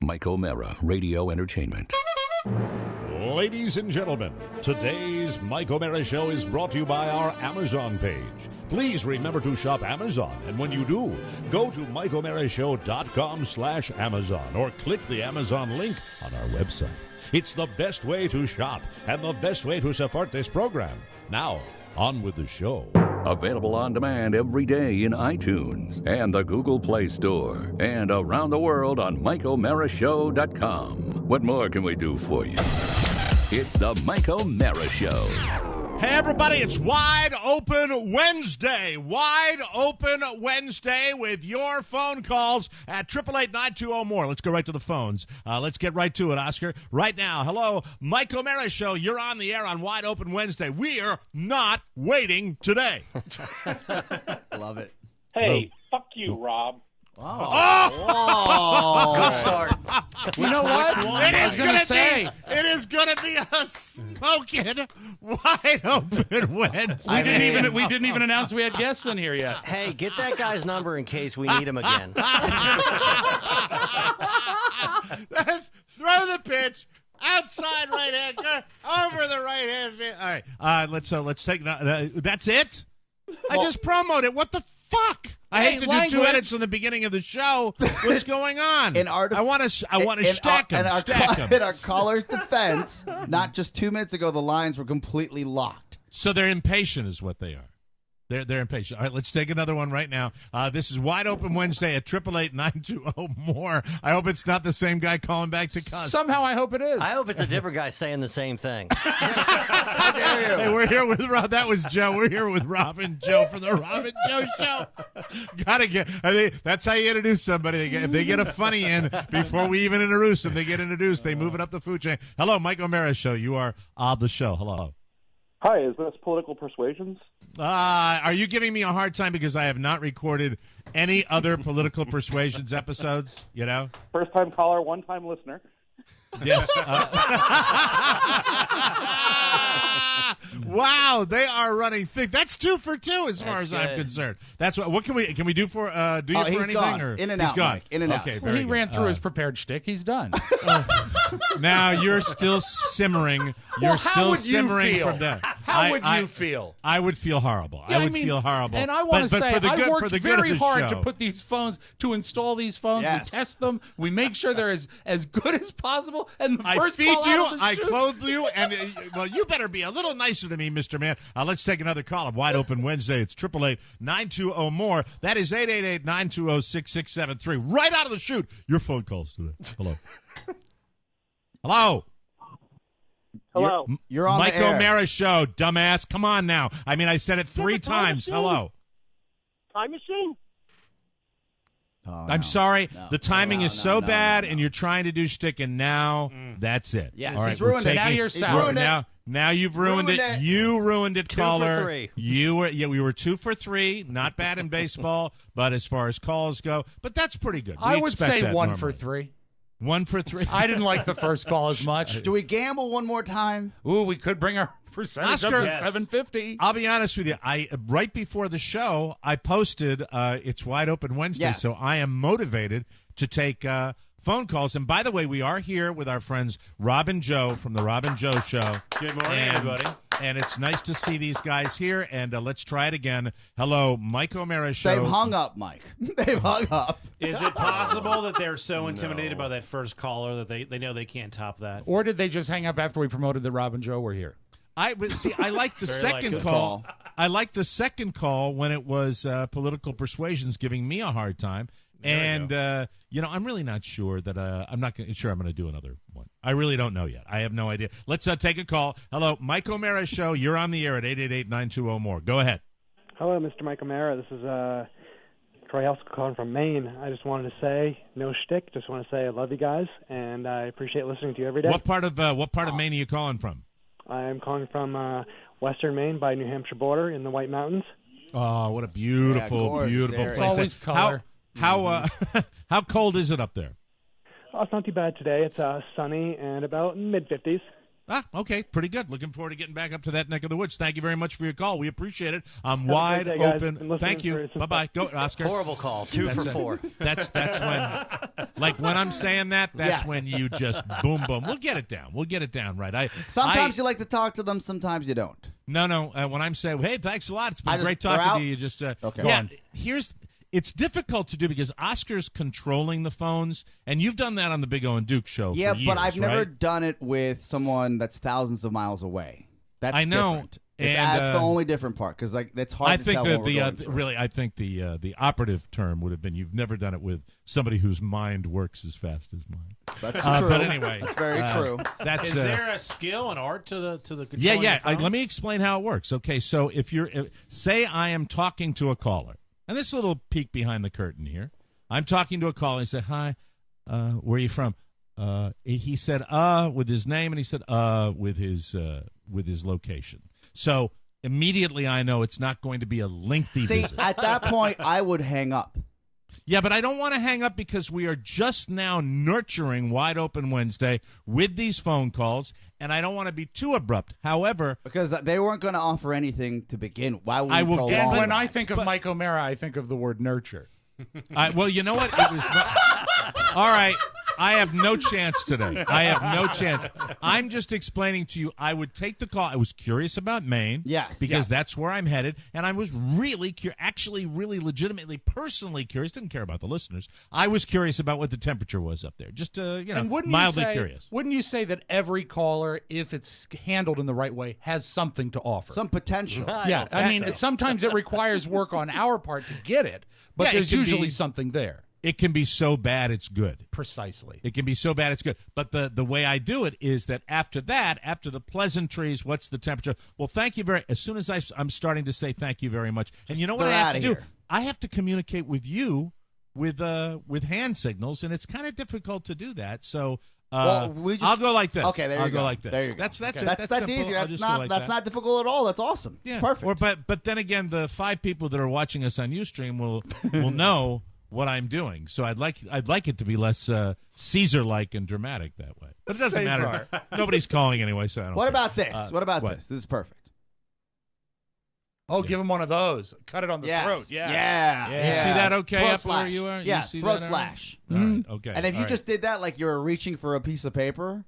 Mike O'Mara, Radio Entertainment. Ladies and gentlemen, today's Mike O'Mara Show is brought to you by our Amazon page. Please remember to shop Amazon, and when you do, go to MikeO'MaraShow.com/Amazon or click the Amazon link on our website. It's the best way to shop and the best way to support this program. Now, on with the show. Available on demand every day in iTunes and the Google Play Store and around the world on MikeO'MaraShow.com. What more can we do for you? It's the Mike O'Mara Show. Hey, everybody, it's Wide Open Wednesday. Wide Open Wednesday with your phone calls at 888-920-MORE. Let's go right to the phones. Let's get right to it, Oscar. Right now, hello, Mike O'Mara Show. You're on the air on Wide Open Wednesday. We are not waiting today. Love it. Hey, fuck you, Rob. Oh! Good start. You know what? I was going to say. It is going to be a smoking Wide Open Wednesday. We didn't even announce we had guests in here yet. Hey, get that guy's number in case we need him again. Throw the pitch. Outside right hand, over the right hand. All right, let's take. That's it. I just promoted it. What the fuck? I hate to do two edits in the beginning of the show. What's going on? I want to stack them. In our caller's defense, not just 2 minutes ago, the lines were completely locked. So they're impatient, is what they are. They're impatient. All right, let's take another one right now. This is Wide Open Wednesday at 888-920-MORE. I hope it's not the same guy calling back to cuss. Somehow I hope it is. I hope it's a different guy saying the same thing. How dare you? Hey, we're here with Rob. That was Joe. We're here with Rob and Joe from the Rob and Joe Show. That's how you introduce somebody. If they get a funny in before we even introduce them, they get introduced. They move it up the food chain. Hello, Mike O'Mara Show. You are on the show. Hello. Hi, is this Political Persuasions? Are you giving me a hard time because I have not recorded any other Political Persuasions episodes? You know, First-time caller, one-time listener. Yes. Wow, they are running thick. That's 2 for 2 as far as I'm concerned. That's what can we do for do you for anything? Gone. Or In and he's out, gone. Mike. In and out. Okay, Well, he ran through his prepared shtick. He's done. Now you're still simmering. Well, how would you feel? From that. How would you feel? I would feel horrible. Yeah, I would feel horrible. And I want to say, I worked very hard show. to put these phones, to install these phones. Yes. We test them. We make sure they're as good as possible. And the I first feed call you, out of the I chute- clothe you, and well, you better be a little nicer to me, Mr. Man. Let's take another call of Wide Open Wednesday. It's 888-920-MORE. That is 888-920-6673. Right out of the chute. Your phone calls today. Hello. Hello. Hello. You're on Mike the air. O'Mara Show, dumbass. Come on now. I mean, I said it 3 times. Hello. Time machine? Oh, I'm sorry. No. The timing is so bad, and you're trying to do shtick, and now that's it. Yes, All right, he's we're ruined it. taking- Now you're He's sour. ruined it. Now you've ruined Ruined it. it. You ruined it, 2 caller. for 3. We were 2 for 3. Not bad in baseball, but as far as calls go, but that's pretty good. I We would expect say that 1 for normally. 3. 1 for 3. I didn't like the first call as much. Do we gamble one more time? Ooh, we could bring our percentage up Oscar, to yes. 750. I'll be honest with you. Right before the show, I posted it's Wide Open Wednesday, Yes. so I am motivated to take phone calls. And by the way, we are here with our friends Rob and Joe from the Rob and Joe Show. Good morning, everybody. And it's nice to see these guys here. And let's try it again. Hello, Mike O'Mara Show. They've hung up, Mike. They've hung up. Is it possible that they're so intimidated by that first caller that they know they can't top that? Or did they just hang up after we promoted that Rob and Joe were here? I like the second good call. I like the second call when it was Political Persuasions giving me a hard time. And I'm really not sure that I'm not sure I'm going to do another one. I really don't know yet. I have no idea. Let's take a call. Hello, Mike O'Mara Show. You're on the air at 888-920-MORE. Go ahead. Hello, Mr. Mike O'Mara. This is Troy Helsko calling from Maine. I just wanted to say, no shtick. Just want to say I love you guys, and I appreciate listening to you every day. What part of Maine are you calling from? I'm calling from western Maine by New Hampshire border in the White Mountains. Oh, what a beautiful, gorgeous beautiful area. place. It's always color. How cold is it up there? Oh, it's not too bad today. It's sunny and about mid-50s. Okay, pretty good. Looking forward to getting back up to that neck of the woods. Thank you very much for your call. We appreciate it. I'm wide great day, guys. open. Been listening Thank you. for- Bye-bye. Go, Oscar. Horrible call. 2 for 4. That's when, like when I'm saying that, that's Yes. when you just boom, boom. We'll get it down. We'll get it down right. Sometimes you like to talk to them, sometimes you don't. No. When I'm saying, hey, thanks a lot. It's been I just- great they're talking out? to you. Just Okay. yeah. It's difficult to do because Oscar's controlling the phones, and you've done that on the Big O and Duke show. Yeah, for years, but I've never right? done it with someone that's thousands of miles away. That's I know, different. and, That's the only different part because like that's hard I to think tell that when we're going through. really, I think the operative term would have been you've never done it with somebody whose mind works as fast as mine. That's true. But anyway, that's very true. That's Is there a skill and art to the controlling yeah. the phone? Let me explain how it works. Okay, so if say I am talking to a caller, and this is a little peek behind the curtain here. I'm talking to a caller and say, "Hi, where are you from?" He said, with his name, and he said, with his location. So immediately I know it's not going to be a lengthy See, visit. at that point, I would hang up. Yeah, but I don't want to hang up because we are just now nurturing Wide Open Wednesday with these phone calls, and I don't want to be too abrupt. However, Because they weren't going to offer anything to begin. Why would I we will prolong get- And when that? I think of Mike O'Mara, I think of the word nurture. well, you know what? It was not, all right. I have no chance today. I have no chance. I'm just explaining to you. I would take the call. I was curious about Maine. Yes. Because that's where I'm headed. And I was really actually really legitimately, personally curious. Didn't care about the listeners. I was curious about what the temperature was up there. Just, And wouldn't mildly you say, curious. Wouldn't you say that every caller, if it's handled in the right way, has something to offer? Some potential. Yeah, I mean, sometimes it requires work on our part to get it, but Yeah, it there's can usually be- something there. It can be so bad it's good. Precisely. It can be so bad it's good. But the way I do it is that after the pleasantries, what's the temperature? Well, thank you very. As soon as I'm starting to say thank you very much, and you know what they're I have outta to do? here. I have to communicate with you with hand signals, and it's kind of difficult to do that. So. Well, we just- I'll go like this. Okay, there you I'll go. like this. There you go. That's That's simple. easy. I'll That's just go not like that's that. not difficult at all. That's awesome. Yeah. Perfect. But then again, the 5 people that are watching us on Ustream will know what I'm doing. So I'd like it to be less Caesar-like and dramatic that way. But it doesn't matter. Nobody's calling anyway, so I don't What care. about this? What about what? this? This is perfect. Oh, give him one of those. Cut it on the Yes. throat. Yeah. Yeah. You see that okay Throat up slash. where you are? Yeah, You see throat that, slash. All right, okay. And if you all just did that like you were reaching for a piece of paper,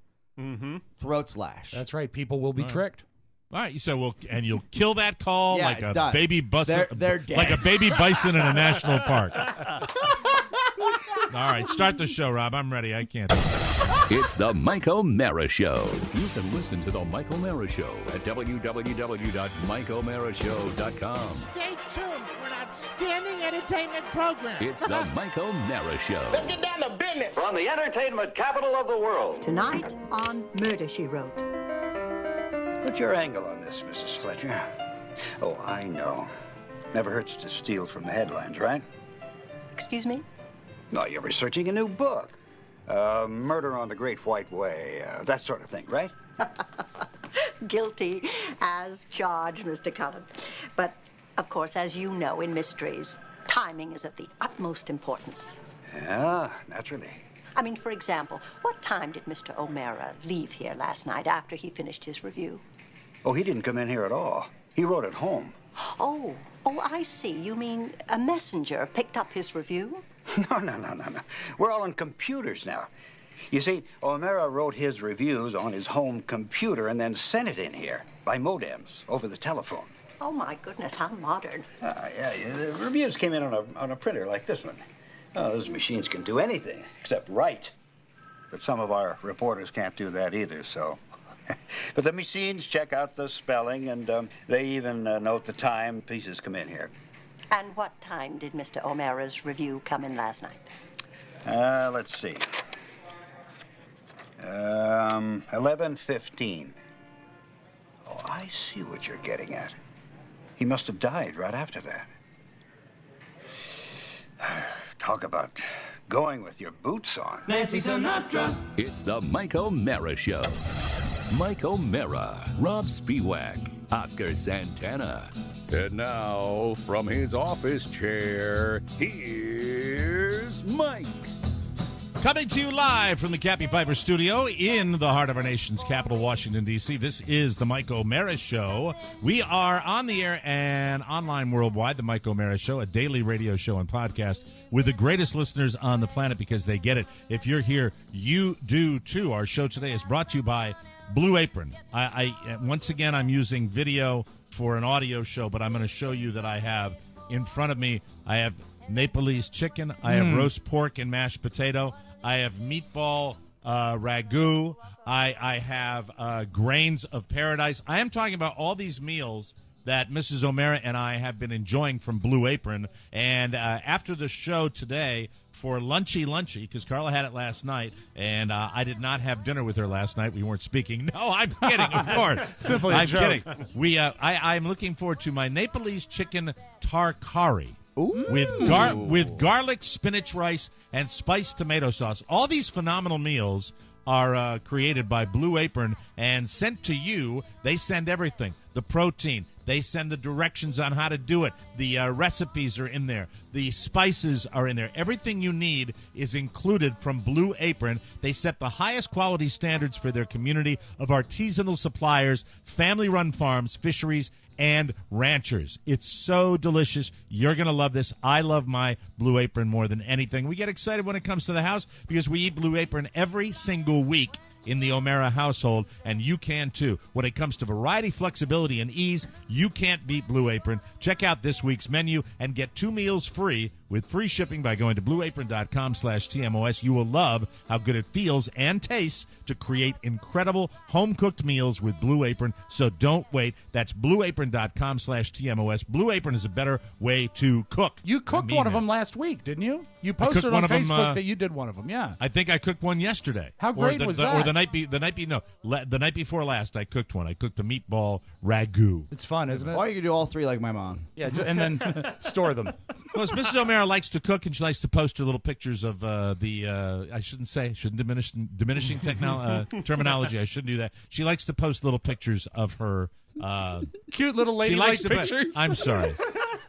throat slash. That's right. People will be tricked. All right, so you'll kill that call Yeah, like a done. baby bison, They're dead. like a baby bison in a national park. All right, start the show, Rob. I'm ready. I can't. It's the Mike O'Mara Show. You can listen to the Mike O'Mara Show at www.mikeomarashow.com. Stay tuned for an outstanding entertainment program. It's the Mike O'Mara Show. Get down to business. From the entertainment capital of the world. Tonight on Murder, She Wrote. What's your angle on this, Mrs. Fletcher? Oh, I know. Never hurts to steal from the headlines, right? Excuse me? No, you're researching a new book. Murder on the Great White Way, that sort of thing, right? Guilty as charged, Mr. Cullen. But, of course, as you know, in mysteries, timing is of the utmost importance. Yeah, naturally. I mean, for example, what time did Mr. O'Mara leave here last night after he finished his review? Oh, he didn't come in here at all. He wrote it home. Oh, I see. You mean a messenger picked up his review? No. We're all on computers now. You see, O'Mara wrote his reviews on his home computer and then sent it in here by modems over the telephone. Oh, my goodness, how modern. Yeah, the reviews came in on a printer like this one. Oh, those machines can do anything except write. But some of our reporters can't do that either, so. But the machines check out the spelling, and they even note the time pieces come in here. And what time did Mr. O'Mara's review come in last night? Let's see. 11:15. Oh, I see what you're getting at. He must have died right after that. Talk about going with your boots on. Nancy Sinatra. It's the Mike O'Mara Show. Mike O'Mara, Rob Spiewak, Oscar Santana. And now, from his office chair, here's Mike. Coming to you live from the Cappy Pfeiffer studio in the heart of our nation's capital, Washington, D.C. This is the Mike O'Mara Show. We are on the air and online worldwide, the Mike O'Mara Show, a daily radio show and podcast with the greatest listeners on the planet because they get it. If you're here, you do too. Our show today is brought to you by Blue Apron. I once again, I'm using video for an audio show, but I'm going to show you that I have in front of me, I have Nepalese chicken, I have roast pork and mashed potato, I have meatball ragu. I have grains of paradise. I am talking about all these meals that Mrs. O'Mara and I have been enjoying from Blue Apron. And after the show today, for lunchy, because Carla had it last night, and I did not have dinner with her last night. We weren't speaking. No, I'm kidding, of course. Simply a I'm joke. kidding. I'm looking forward to my Nepalese chicken tarkari. Ooh. With garlic, spinach, rice, and spiced tomato sauce. All these phenomenal meals are created by Blue Apron and sent to you. They send everything. The protein. They send the directions on how to do it. The recipes are in there. The spices are in there. Everything you need is included from Blue Apron. They set the highest quality standards for their community of artisanal suppliers, family-run farms, fisheries, and ranchers. It's so delicious. You're going to love this. I love my Blue Apron more than anything. We get excited when it comes to the house because we eat Blue Apron every single week in the O'Mara household, and you can too. When it comes to variety, flexibility, and ease, you can't beat Blue Apron. Check out this week's menu and get 2 meals free with free shipping by going to blueapron.com/TMOS. You will love how good it feels and tastes to create incredible home-cooked meals with Blue Apron, so don't wait. That's blueapron.com/TMOS. Blue Apron is a better way to cook. You cooked one of them last week, didn't you? You posted on Facebook that you did one of them, yeah. I think I cooked one yesterday. How great was that? Or the night before last, I cooked one. I cooked the meatball ragu. It's fun, isn't it? Or you can do all three like my mom. Yeah, and then store them. Well, Mrs. O'Mara likes to cook, and she likes to post her little pictures of shouldn't diminishing terminology. I shouldn't do that. She likes to post little pictures of her cute little lady-like pictures. I'm sorry.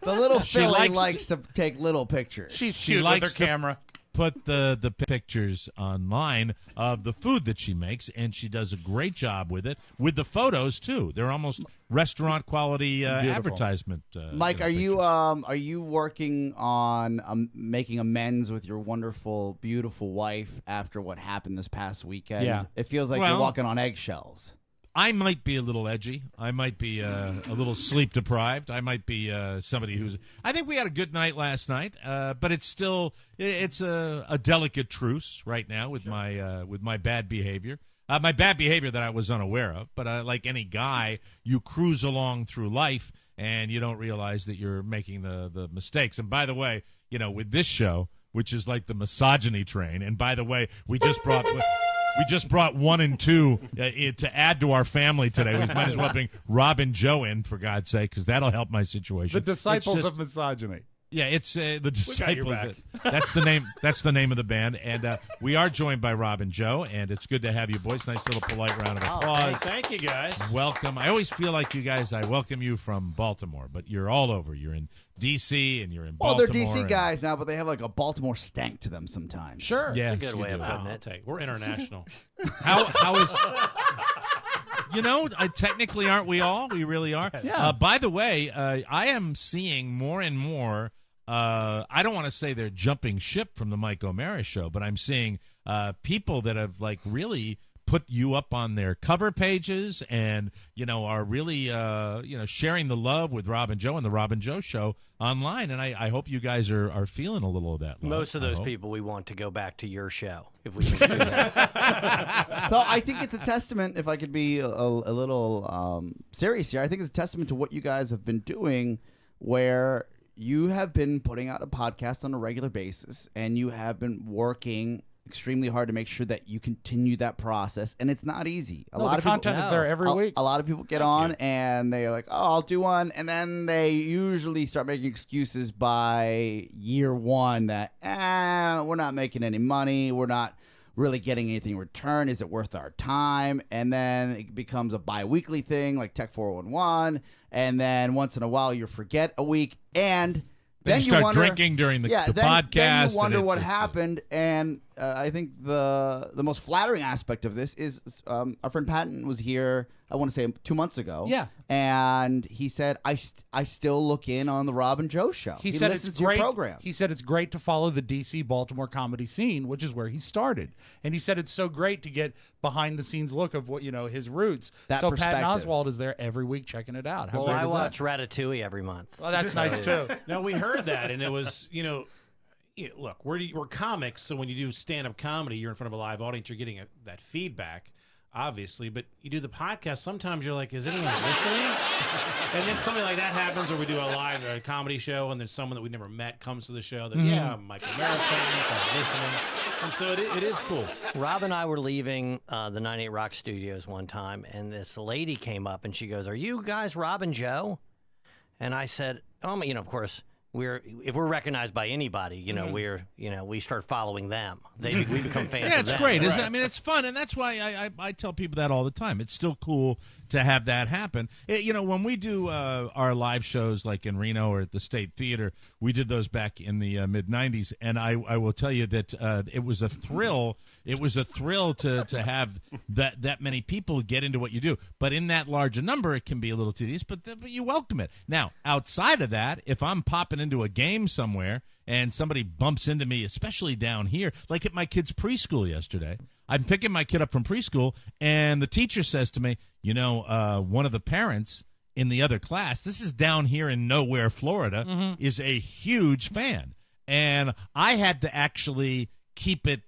The little filly likes to take little pictures. She's cute with her camera. Put the pictures online of the food that she makes, and she does a great job with it, with the photos too. They're almost restaurant quality advertisement. Mike, are you working on making amends with your wonderful, beautiful wife after what happened this past weekend? Yeah, it feels like you're walking on eggshells. I might be a little edgy. I might be a little sleep deprived. I might be somebody who's. I think we had a good night last night, but it's still a delicate truce right now with my bad behavior. My bad behavior that I was unaware of. But like any guy, you cruise along through life and you don't realize that you're making the mistakes. And by the way, with this show, which is like the misogyny train. And by the way, we just brought 1 and 2 to add to our family today. We might as well bring Rob and Joe in, for God's sake, because that'll help my situation. The Disciples of Misogyny. Yeah, it's the Disciples. That's the name. That's the name of the band. And we are joined by Rob and Joe, and it's good to have you boys. Nice little polite round of applause. Thank you, guys. Welcome. I always feel like you guys. I welcome you from Baltimore, but you're all over. You're in D.C. and you're in Baltimore. Well, they're D.C. guys now, but they have like a Baltimore stank to them sometimes. Sure, yeah, a good way of putting it. We're international. How is? Technically, aren't we all? We really are. Yeah. By the way, I am seeing more and more. I don't want to say they're jumping ship from the Mike O'Mara Show, but I'm seeing people that have really put you up on their cover pages and are really sharing the love with Rob and Joe and the Rob and Joe Show online. And I hope you guys are feeling a little of that love. Most of those people we want to go back to your show if we can do that. So I think it's a testament, if I could be a little serious here, I think it's a testament to what you guys have been doing, where you have been putting out a podcast on a regular basis, and you have been working extremely hard to make sure that you continue that process, and it's not easy. A lot of content is there every week. A lot of people get on and they're like, "Oh, I'll do one," and then they usually start making excuses by year 1 that we're not making any money, we're not really getting anything in return. Is it worth our time? And then it becomes a bi-weekly thing like Tech 411, and then once in a while you forget a week, and then you start wonder, drinking during the then podcast. Then you wonder what happened, and I think the most flattering aspect of this is our friend Patton was here, I want to say 2 months ago. Yeah. And he said, I still look in on the Rob and Joe show. He said listens it's to your great. program. He said it's great to follow the DC Baltimore comedy scene, which is where he started. And he said it's so great to get behind the scenes look of what, his roots. That so perspective. Patton Oswalt is there every week checking it out. How Well, great I is watch that? Ratatouille every month. Well, that's nice too. No, we heard that, and it was, look, we're comics, so when you do stand-up comedy, you're in front of a live audience, you're getting that feedback, obviously, but you do the podcast, sometimes you're like, is anyone listening? And then something like that happens, or we do a live comedy show, and then someone that we never met comes to the show, that, yeah, I'm Michael Mara fan, so I'm listening. And so it is cool. Rob and I were leaving the 98 Rock Studios one time, and this lady came up, and she goes, "Are you guys Rob and Joe?" And I said, of course, if we're recognized by anybody, we start following them. We become fans. Yeah, of it's them. great. Right. I mean, it's fun, and that's why I tell people that all the time. It's still cool to have that happen. When we do our live shows, like in Reno or at the State Theater, we did those back in the mid '90s, and I will tell you that it was a thrill. It was a thrill to have that many people get into what you do. But in that larger number, it can be a little tedious. But you welcome it. Now, outside of that, if I'm popping into a game somewhere and somebody bumps into me, especially down here, like at my kid's preschool yesterday, I'm picking my kid up from preschool, and the teacher says to me, one of the parents in the other class, this is down here in nowhere, Florida, is a huge fan. And I had to actually keep it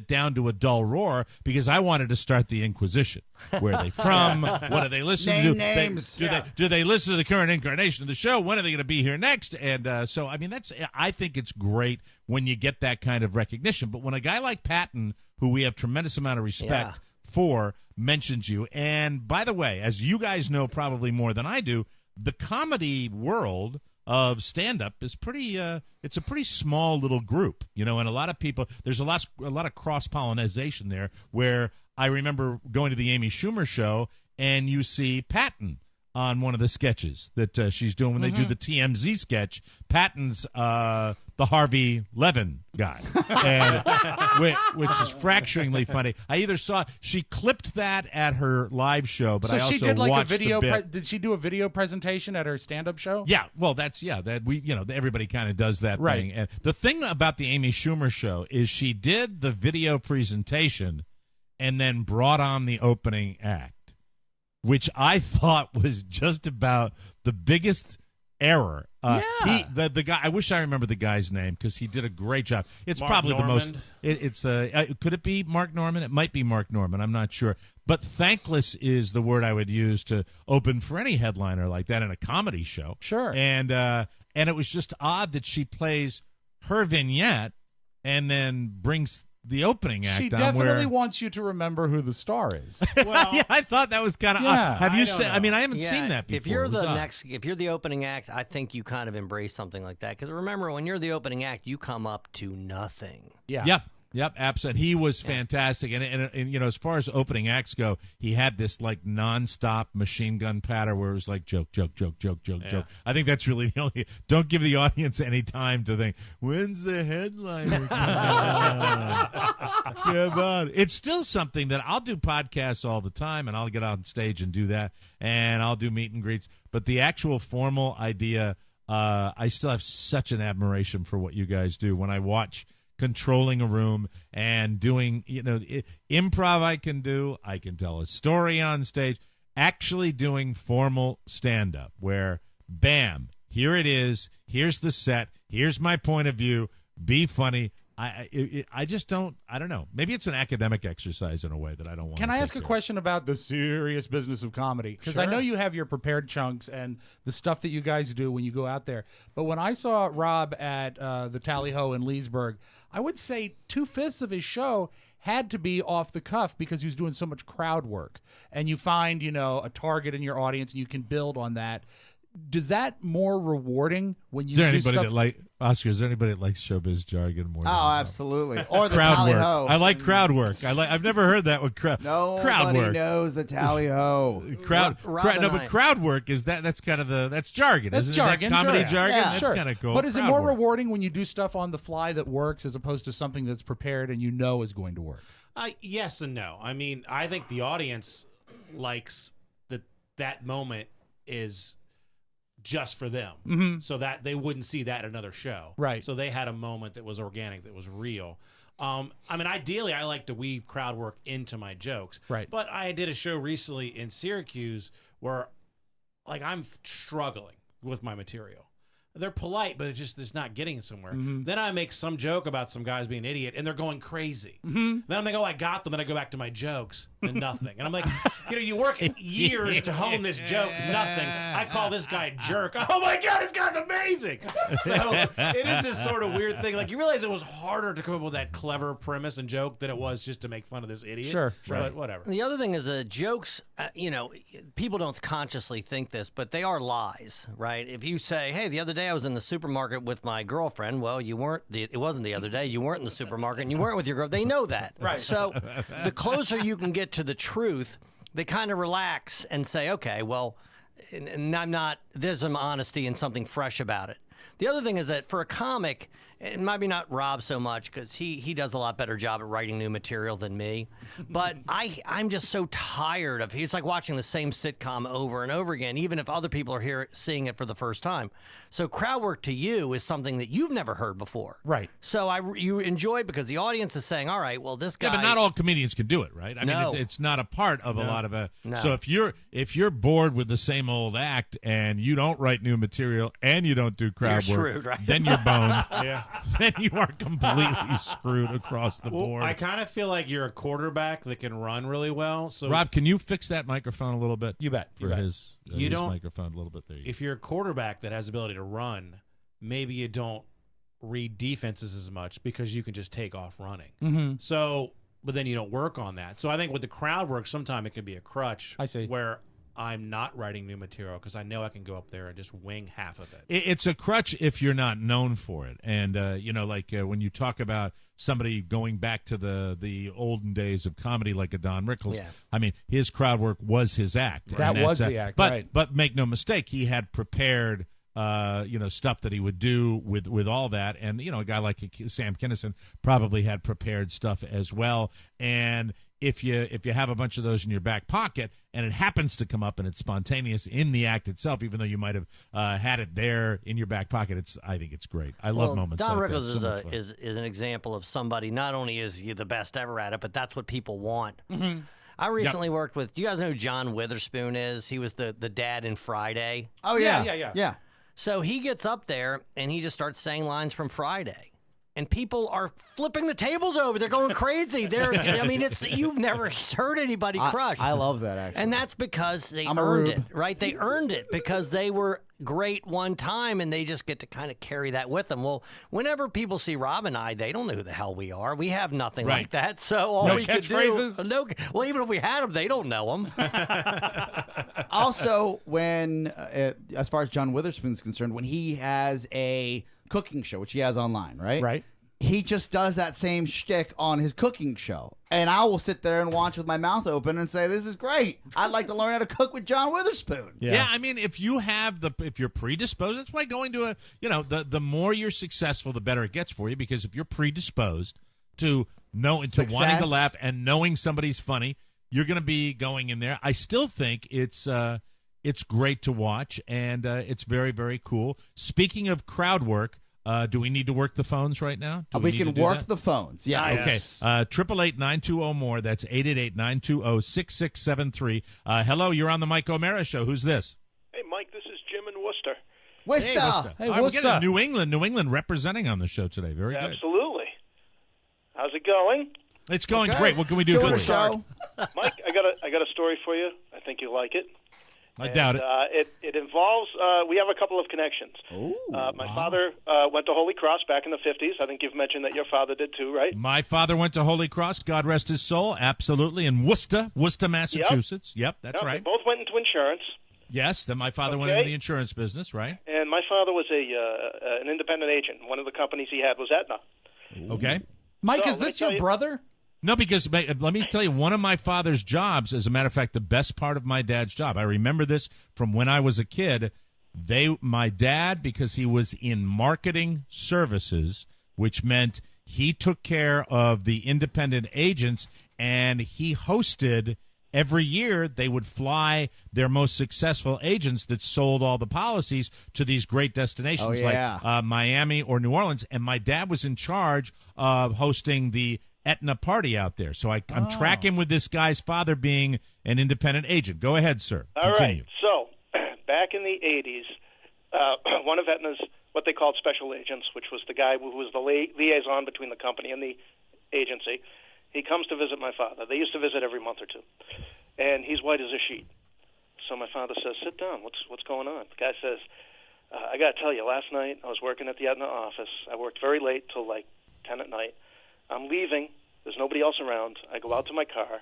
down to a dull roar because I wanted to start the Inquisition. Where are they from? What do they listen to? Names. Do they listen to the current incarnation of the show? When are they going to be here next? And so, I mean, I think it's great when you get that kind of recognition. But when a guy like Patton, who we have tremendous amount of respect for, mentions you, and by the way, as you guys know probably more than I do, the comedy world of stand-up is it's a pretty small little group, and a lot of people, there's a lot of cross-pollination there, where I remember going to the Amy Schumer show, and you see Patton on one of the sketches that she's doing when they do the TMZ sketch. Patton's the Harvey Levin guy, and, which is fracturingly funny. I either saw she clipped that at her live show, but so I also she did like watched a video. the bit. Did she do a video presentation at her stand-up show? Yeah, well, that we everybody kind of does that Right. thing. And the thing about the Amy Schumer show is she did the video presentation and then brought on the opening act, which I thought was just about the biggest error. The guy. I wish I remember the guy's name because he did a great job. It's Mark probably Normand? the most. Could it be Mark Norman? It might be Mark Norman. I'm not sure. But thankless is the word I would use to open for any headliner like that in a comedy show. Sure. And it was just odd that she plays her vignette and then brings the opening act She on definitely where, wants you to remember who the star is. Well, yeah, I thought that was kind of Yeah. odd. Have you don't seen? know. I mean, I haven't seen that before. If you're It was the odd. if you're the opening act, I think you kind of embrace something like that. Because remember, when you're the opening act, you come up to nothing. Yeah. Yep, absolutely. He was fantastic, and as far as opening acts go, he had this like nonstop machine gun patter where it was like joke. I think that's really the only. Don't give the audience any time to think when's the headliner Come on. It's still something that I'll do podcasts all the time, and I'll get on stage and do that, and I'll do meet and greets. But the actual formal idea, I still have such an admiration for what you guys do. When I watch controlling a room and doing, improv I can tell a story on stage, actually doing formal stand-up where, bam, here it is, here's the set, here's my point of view, be funny. I just don't, I don't know. Maybe it's an academic exercise in a way that I don't want to. Can I ask a question about the serious business of comedy? Because I know you have your prepared chunks and the stuff that you guys do when you go out there. But when I saw Rob at the Tally Ho in Leesburg, I would say 2/5 of his show had to be off the cuff because he was doing so much crowd work. And you find, a target in your audience and you can build on that. does that more rewarding when you Is there do anybody stuff? that like Oscar? Is there anybody that likes showbiz jargon more? Oh, than absolutely. Or the crowd tally work. ho. I like crowd work. I've never heard that with crowd. Nobody crowd work. knows the tally ho. But crowd work is that's kind of that's jargon. That's isn't jargon. It? That comedy sure. jargon. Yeah. That's Sure. kind of cool. But is it Crowd more work. rewarding when you do stuff on the fly that works as opposed to something that's prepared and you know is going to work? Yes and no. I mean, I think the audience likes that moment is just for them, so that they wouldn't see that at another show. Right. So they had a moment that was organic, that was real. I mean, ideally, I like to weave crowd work into my jokes. Right. But I did a show recently in Syracuse where, like, I'm struggling with my material. They're polite, but it's not getting somewhere. Then I make some joke about some guys being an idiot, and they're going crazy. Then I'm like, oh, I got them. Then I go back to my jokes, and nothing. And I'm like, you work years to hone this joke, nothing. I call this guy a jerk. Oh, my God, this guy's amazing. So it is this sort of weird thing. Like, you realize it was harder to come up with that clever premise and joke than it was just to make fun of this idiot. Sure. But whatever. The other thing is jokes, people don't consciously think this, but they are lies, right? If you say, hey, the other day I was in the supermarket with my girlfriend, well, you weren't. It wasn't the other day. You weren't in the supermarket, and you weren't with your girl. They know that. Right. So the closer you can get to the truth, they kind of relax and say, okay, well, and I'm not, there's some honesty and something fresh about it. The other thing is that for a comic, and maybe not Rob so much because he does a lot better job at writing new material than me, but I'm just so tired of it's like watching the same sitcom over and over again, even if other people are seeing it for the first time. So crowd work to you is something that you've never heard before. Right. So you enjoy it because the audience is saying, all right, well, this guy. Yeah, but not all comedians can do it, right? I mean, it's not a part of a lot of a. No. So if you're bored with the same old act and you don't write new material and you don't do crowd You're work, screwed, right? then you're boned. Yeah. Then you are completely screwed across the board. I kind of feel like you're a quarterback that can run really well. So Rob, can you fix that microphone a little bit? You bet. For his microphone a little bit there. If you're a quarterback that has the ability to run, maybe you don't read defenses as much because you can just take off running. So, but then you don't work on that. So I think with the crowd work, sometimes it can be a crutch. I see. Where I'm not writing new material because I know I can go up there and just wing half of it. It's a crutch if you're not known for it. And, when you talk about somebody going back to the olden days of comedy like a Don Rickles, I mean, his crowd work was his act. That was the act, right. But make no mistake, he had prepared stuff that he would do with all that. And, a guy like Sam Kinison probably had prepared stuff as well. And if you have a bunch of those in your back pocket and it happens to come up and it's spontaneous in the act itself, even though you might have had it there in your back pocket, I think it's great. I love moments Don like Rickles that. is an example of somebody, not only is he the best ever at it, but that's what people want. I recently worked with, do you guys know who John Witherspoon is? He was the dad in Friday. Oh, yeah. So he gets up there and he just starts saying lines from Friday. And people are flipping the tables over. They're going crazy. You've never heard anybody crush. I love that, actually. And that's because they earned it, right? They earned it because they were great one time, and they just get to kind of carry that with them. Well, whenever people see Rob and I, they don't know who the hell we are. We have nothing like that. So all we could do, well, even if we had them, they don't know them. Also, when as far as John Witherspoon's concerned, when he has a cooking show, which he has online, right? Right. He just does that same shtick on his cooking show. And I will sit there and watch with my mouth open and say, this is great. I'd like to learn how to cook with John Witherspoon. Yeah, I mean, if you're predisposed, that's why going to the more you're successful, the better it gets for you, because if you're predisposed to wanting to laugh and knowing somebody's funny, you're going to be going in there. I still think it's great to watch, and it's very, very cool. Speaking of crowd work, do we need to work the phones right now? We can work the phones. Yeah. Okay. 888-920-MORE. That's 888-920-6673. Hello, you're on the Mike O'Mara Show. Who's this? Hey, Mike. This is Jim in Worcester. Worcester. Hey, Worcester. We're getting New England representing on the show today. Very good. Absolutely. How's it going? It's going great. What can we do for you? Show. Mike, I got a story for you. I think you'll like it. I doubt it. It involves, we have a couple of connections. My father went to Holy Cross back in the 50s. I think you've mentioned that your father did too, right? My father went to Holy Cross, God rest his soul, absolutely, in Worcester, Massachusetts. Yep, that's right. They both went into insurance. Yes, then my father went into the insurance business, right? And my father was an independent agent. One of the companies he had was Aetna. Okay. Mike, So, is let me this tell your you- brother? No, because let me tell you, one of my father's jobs, as a matter of fact, the best part of my dad's job, I remember this from when I was a kid. My dad, because he was in marketing services, which meant he took care of the independent agents, and he hosted every year. They would fly their most successful agents that sold all the policies to these great destinations like Miami or New Orleans. And my dad was in charge of hosting the Aetna party out there. So I'm tracking with this guy's father being an independent agent. Go ahead, sir. All Continue. right. So, back in the 80s, one of Aetna's, what they called special agents, which was the guy who was the liaison between the company and the agency, he comes to visit my father. They used to visit every month or two. And he's white as a sheet. So my father says, sit down. What's going on? The guy says, I got to tell you, last night I was working at the Aetna office. I worked very late till like 10 at night. I'm leaving. There's nobody else around. I go out to my car.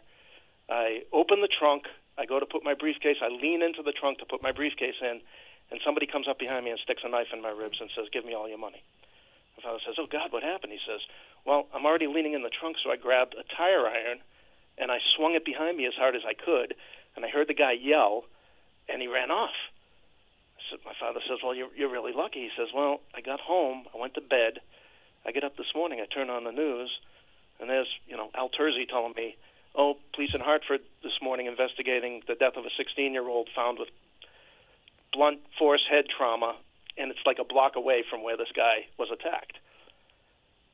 I open the trunk. I go to put my briefcase. I lean into the trunk to put my briefcase in, and somebody comes up behind me and sticks a knife in my ribs and says, give me all your money. My father says, oh, God, what happened? He says, well, I'm already leaning in the trunk, so I grabbed a tire iron, and I swung it behind me as hard as I could, and I heard the guy yell, and he ran off. My father says, well, you're really lucky. He says, well, I got home. I went to bed. I get up this morning. I turn on the news, and there's, Al Terzi telling me, oh, police in Hartford this morning investigating the death of a 16-year-old found with blunt force head trauma, and it's like a block away from where this guy was attacked.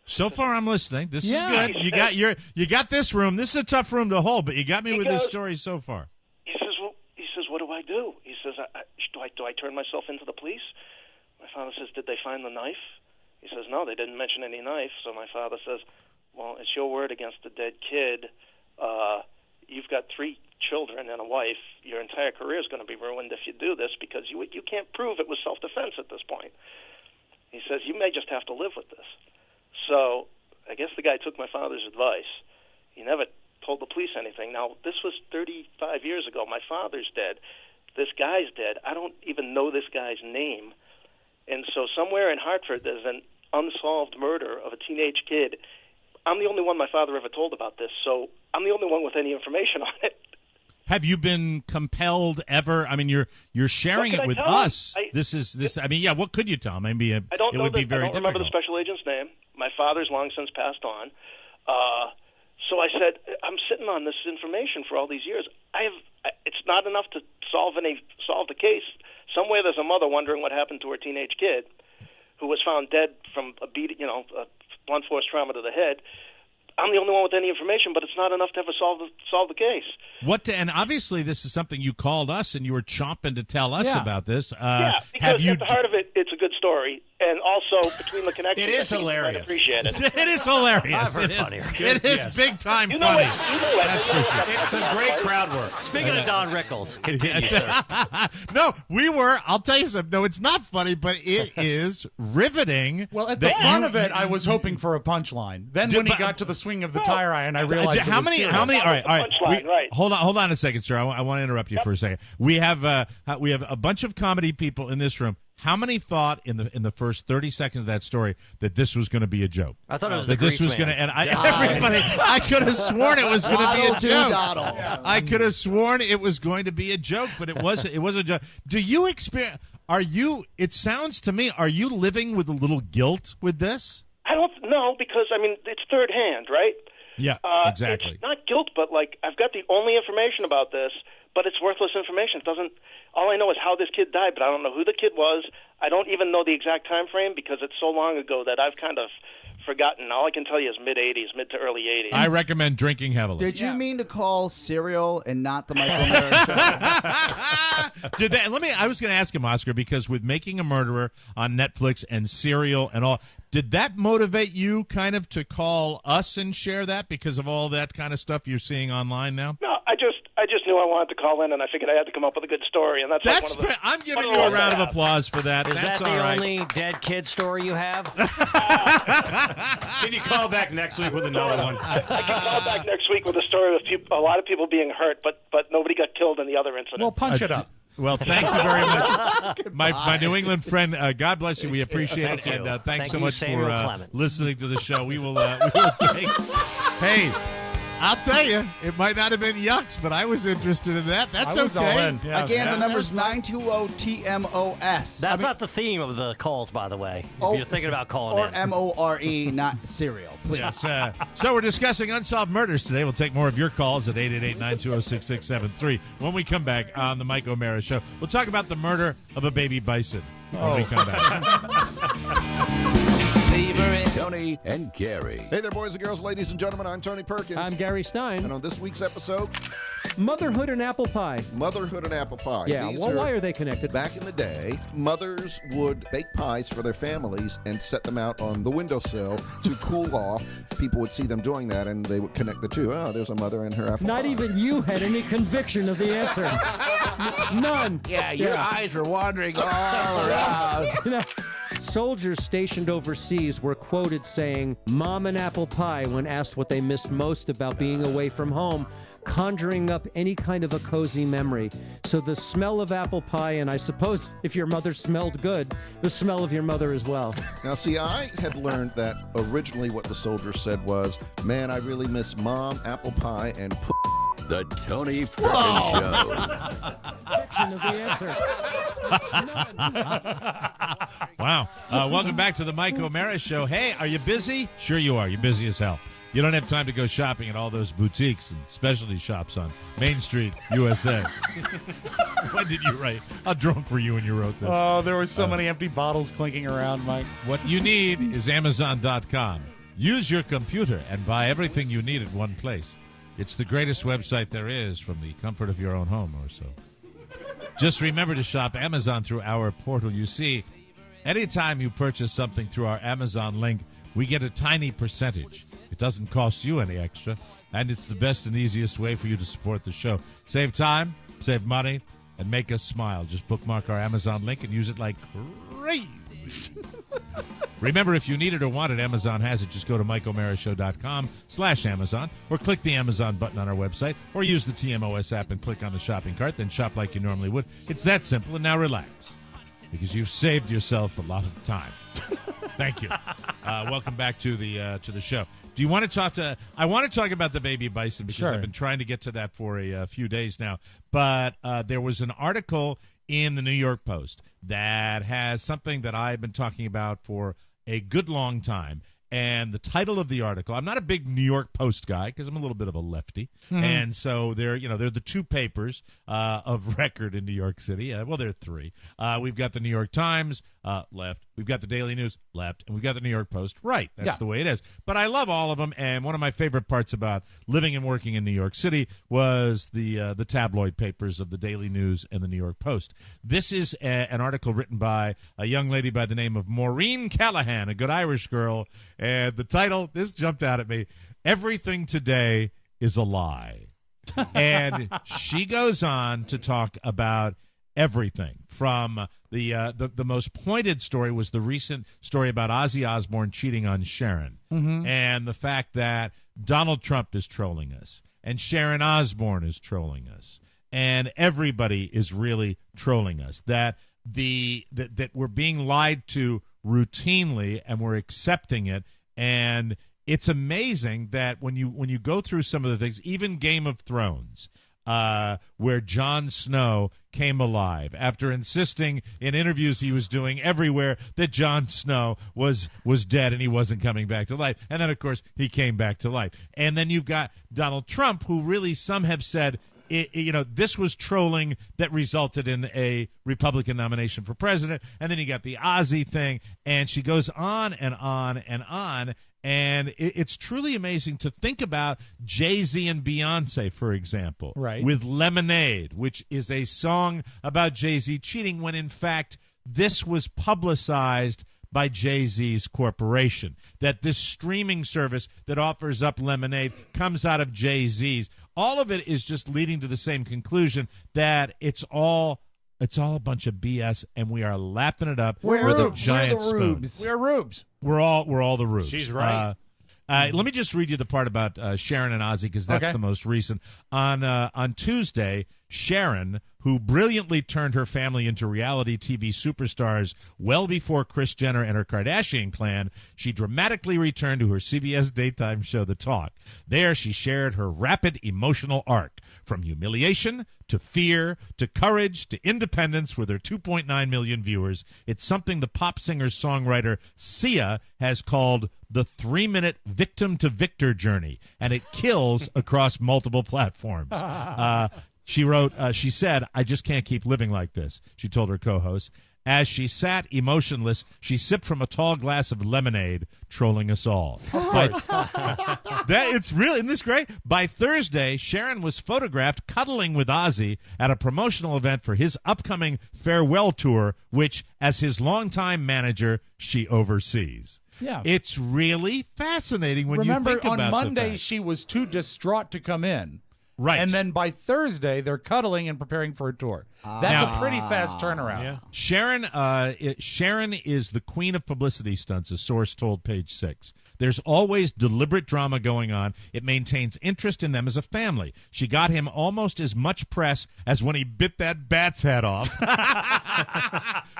So far, I'm listening. This is good. You got this room. This is a tough room to hold, but you got me with this story so far. He says, what do I do? He says, do I turn myself into the police? My father says, did they find the knife? He says, no, they didn't mention any knife. So my father says, well, it's your word against a dead kid. You've got 3 children and a wife. Your entire career is going to be ruined if you do this because you can't prove it was self-defense at this point. He says, you may just have to live with this. So I guess the guy took my father's advice. He never told the police anything. Now, this was 35 years ago. My father's dead. This guy's dead. I don't even know this guy's name. And so somewhere in Hartford, there's an unsolved murder of a teenage kid. I'm the only one my father ever told about this, so I'm the only one with any information on it. Have you been compelled ever? I mean, you're sharing it with us. What could you tell? Maybe it would be very difficult. I don't remember the special agent's name. My father's long since passed on. So I said, I'm sitting on this information for all these years. It's not enough to solve the case. Somewhere there's a mother wondering what happened to her teenage kid, who was found dead from a blunt force trauma to the head. I'm the only one with any information, but it's not enough to ever solve the case. And obviously this is something you called us, and you were chomping to tell us about this. Because at the heart of it, it's a good story, and also between the connections, it is hilarious. I appreciate it. It is hilarious. It is big time funny. That's for sure. It's some great crowd work. Speaking of Don Rickles, continue, sir. No, I'll tell you something. No, it's not funny, but it is riveting. Well, at the front of it, I was hoping for a punchline. Then when he got to the swing of the tire iron, I realized how many? All right. Hold on a second, sir. I want to interrupt you for a second. We have a bunch of comedy people in this room. How many thought in the first 30 seconds of that story that this was going to be a joke? I thought it was that this was going to end. I could have sworn it was going to be a joke. I could have sworn it was going to be a joke, but it wasn't. It was a joke. Do you experience? It sounds to me. Are you living with a little guilt with this? I don't know because it's third hand, right? Yeah, exactly. It's not guilt, but I've got the only information about this, but it's worthless information. It doesn't. All I know is how this kid died, but I don't know who the kid was. I don't even know the exact time frame because it's so long ago that I've kind of forgotten. All I can tell you is mid to early 80s. I recommend drinking heavily. Did you mean to call Serial and not the Michael Mara Show? I was going to ask him, Oscar, because with Making a Murderer on Netflix and Serial and all, did that motivate you kind of to call us and share that because of all that kind of stuff you're seeing online now? No, I just knew I wanted to call in, and I figured I had to come up with a good story, and that's I'm giving you a round of applause for that. Is that's that all the right. only dead kid story you have? Can you call back next week with another one? I can call back next week with a story of a lot of people being hurt, but nobody got killed in the other incident. Well, punch it up. Well, thank you very much, my New England friend. God bless you. We appreciate it, Thank you. and thanks Thank so you, much Samuel for Clemens. listening to the show. We will take. Hey, I'll tell you, it might not have been yucks, but I was interested in that. That's I was okay. all in. Yeah. Again, the number's 920-TMOS. That's not the theme of the calls, by the way. Oh, If you're thinking about calling or in. M-O-R-E, not cereal, please. Yes. So we're discussing unsolved murders today. We'll take more of your calls at 888-920-6673 when we come back on the Mike O'Mara Show. We'll talk about the murder of a baby bison when we come back. Tony and Gary. Hey there, boys and girls, ladies and gentlemen. I'm Tony Perkins. I'm Gary Stein. And on this week's episode, Motherhood and apple pie. Motherhood and apple pie. Yeah, These well, why are they connected? Back in the day, mothers would bake pies for their families and set them out on the windowsill to cool off. People would see them doing that, and they would connect the two. Oh, there's a mother and her apple Not pie. even you had any conviction of the answer. None. Yeah, your eyes were wandering all around. You know, soldiers stationed overseas were quoted saying, "Mom and apple pie," when asked what they missed most about being away from home, conjuring up any kind of a cozy memory. So the smell of apple pie, and I suppose if your mother smelled good, the smell of your mother as well. Now, see, I had learned that originally what the soldiers said was, man, I really miss mom, apple pie, and The Tony Perkins Show. Conviction of the answer. Wow. Welcome back to the Mike O'Mara Show. Hey, are you busy? Sure you are. You're busy as hell. You don't have time to go shopping at all those boutiques and specialty shops on Main Street, USA. When did you write? How drunk were you when you wrote this? Oh, there were so many empty bottles clinking around, Mike. What you need is Amazon.com. Use your computer and buy everything you need at one place. It's the greatest website there is from the comfort of your own home or so. Just remember to shop Amazon through our portal. You see, anytime you purchase something through our Amazon link, we get a tiny percentage. It doesn't cost you any extra, and it's the best and easiest way for you to support the show. Save time, save money, and make us smile. Just bookmark our Amazon link and use it like crazy. Remember, if you need it or want it, Amazon has it. Just go to MikeO'MaraShow.com/Amazon or click the Amazon button on our website or use the TMOS app and click on the shopping cart, then shop like you normally would. It's that simple, and now relax because you've saved yourself a lot of time. Thank you. Welcome back to the show. Do you want to talk to? I want to talk about the baby bison because I've been trying to get to that for a few days now. But there was an article in the New York Post that has something that I've been talking about for a good long time. And the title of the article, I'm not a big New York Post guy because I'm a little bit of a lefty. Mm-hmm. And so they're the two papers of record in New York City. Well, there are three. We've got the New York Times, left. We've got the Daily News, left. And we've got the New York Post, right. That's the way it is. But I love all of them. And one of my favorite parts about living and working in New York City was the tabloid papers of the Daily News and the New York Post. This is an article written by a young lady by the name of Maureen Callahan, a good Irish girl. And the title, this jumped out at me, Everything Today is a Lie. And she goes on to talk about everything from the most pointed story was the recent story about Ozzy Osbourne cheating on Sharon and the fact that Donald Trump is trolling us and Sharon Osbourne is trolling us and everybody is really trolling us, that we're being lied to routinely and we're accepting it. And it's amazing that when you go through some of the things, even Game of Thrones, where Jon Snow came alive after insisting in interviews he was doing everywhere that Jon Snow was dead and he wasn't coming back to life. And then, of course, he came back to life. And then you've got Donald Trump, who really some have said, this was trolling that resulted in a Republican nomination for president. And then you got the Ozzy thing, and she goes on and on and on. And it's truly amazing to think about Jay-Z and Beyonce, for example, with Lemonade, which is a song about Jay-Z cheating when, in fact, this was publicized by Jay-Z's corporation, that this streaming service that offers up Lemonade comes out of Jay-Z's. All of it is just leading to the same conclusion that it's all a bunch of BS, and we are lapping it up with a giant spoon. We're rubes. We're all the rubes. She's right. Let me just read you the part about Sharon and Ozzy because that's the most recent. On Tuesday, Sharon, who brilliantly turned her family into reality TV superstars well before Kris Jenner and her Kardashian clan, she dramatically returned to her CBS daytime show, The Talk. There, she shared her rapid emotional arc, from humiliation to fear to courage to independence with her 2.9 million viewers. It's something the pop singer-songwriter Sia has called the 3-minute victim-to-victor journey, and it kills across multiple platforms. She said, "I just can't keep living like this," she told her co-host. As she sat emotionless, she sipped from a tall glass of lemonade, trolling us all. Isn't this great? By Thursday, Sharon was photographed cuddling with Ozzy at a promotional event for his upcoming farewell tour, which, as his longtime manager, she oversees. Yeah. It's really fascinating when Remember, you think about on Monday, the fact. she was too distraught to come in. Right. And then by Thursday, they're cuddling and preparing for a tour. That's a pretty fast turnaround. Yeah. Sharon is the queen of publicity stunts, a source told Page Six. There's always deliberate drama going on. It maintains interest in them as a family. She got him almost as much press as when he bit that bat's head off.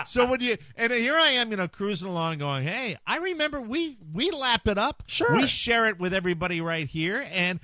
So here I am, cruising along going, hey, I remember we lap it up. Sure. We share it with everybody right here. And,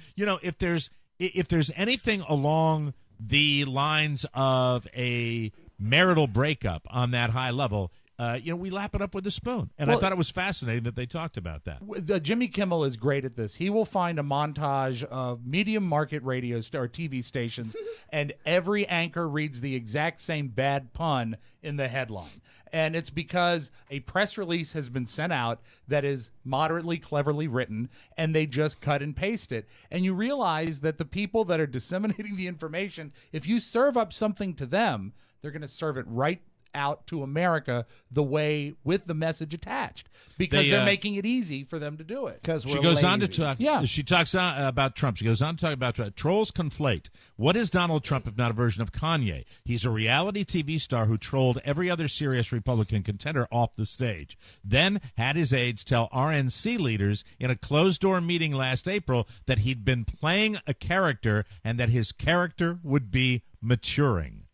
if there's anything along the lines of a marital breakup on that high level, we lap it up with a spoon. And I thought it was fascinating that they talked about that. Jimmy Kimmel is great at this. He will find a montage of medium market radio or TV stations, and every anchor reads the exact same bad pun in the headline. And it's because a press release has been sent out that is moderately cleverly written, and they just cut and paste it. And you realize that the people that are disseminating the information, if you serve up something to them, they're going to serve it right out to America the way with the message attached, because they're making it easy for them to do it. Because she goes on to talk. Yeah, she talks about Trump. She goes on to talk about trolls conflate. What is Donald Trump if not a version of Kanye? He's a reality TV star who trolled every other serious Republican contender off the stage. Then had his aides tell RNC leaders in a closed-door meeting last April that he'd been playing a character and that his character would be maturing.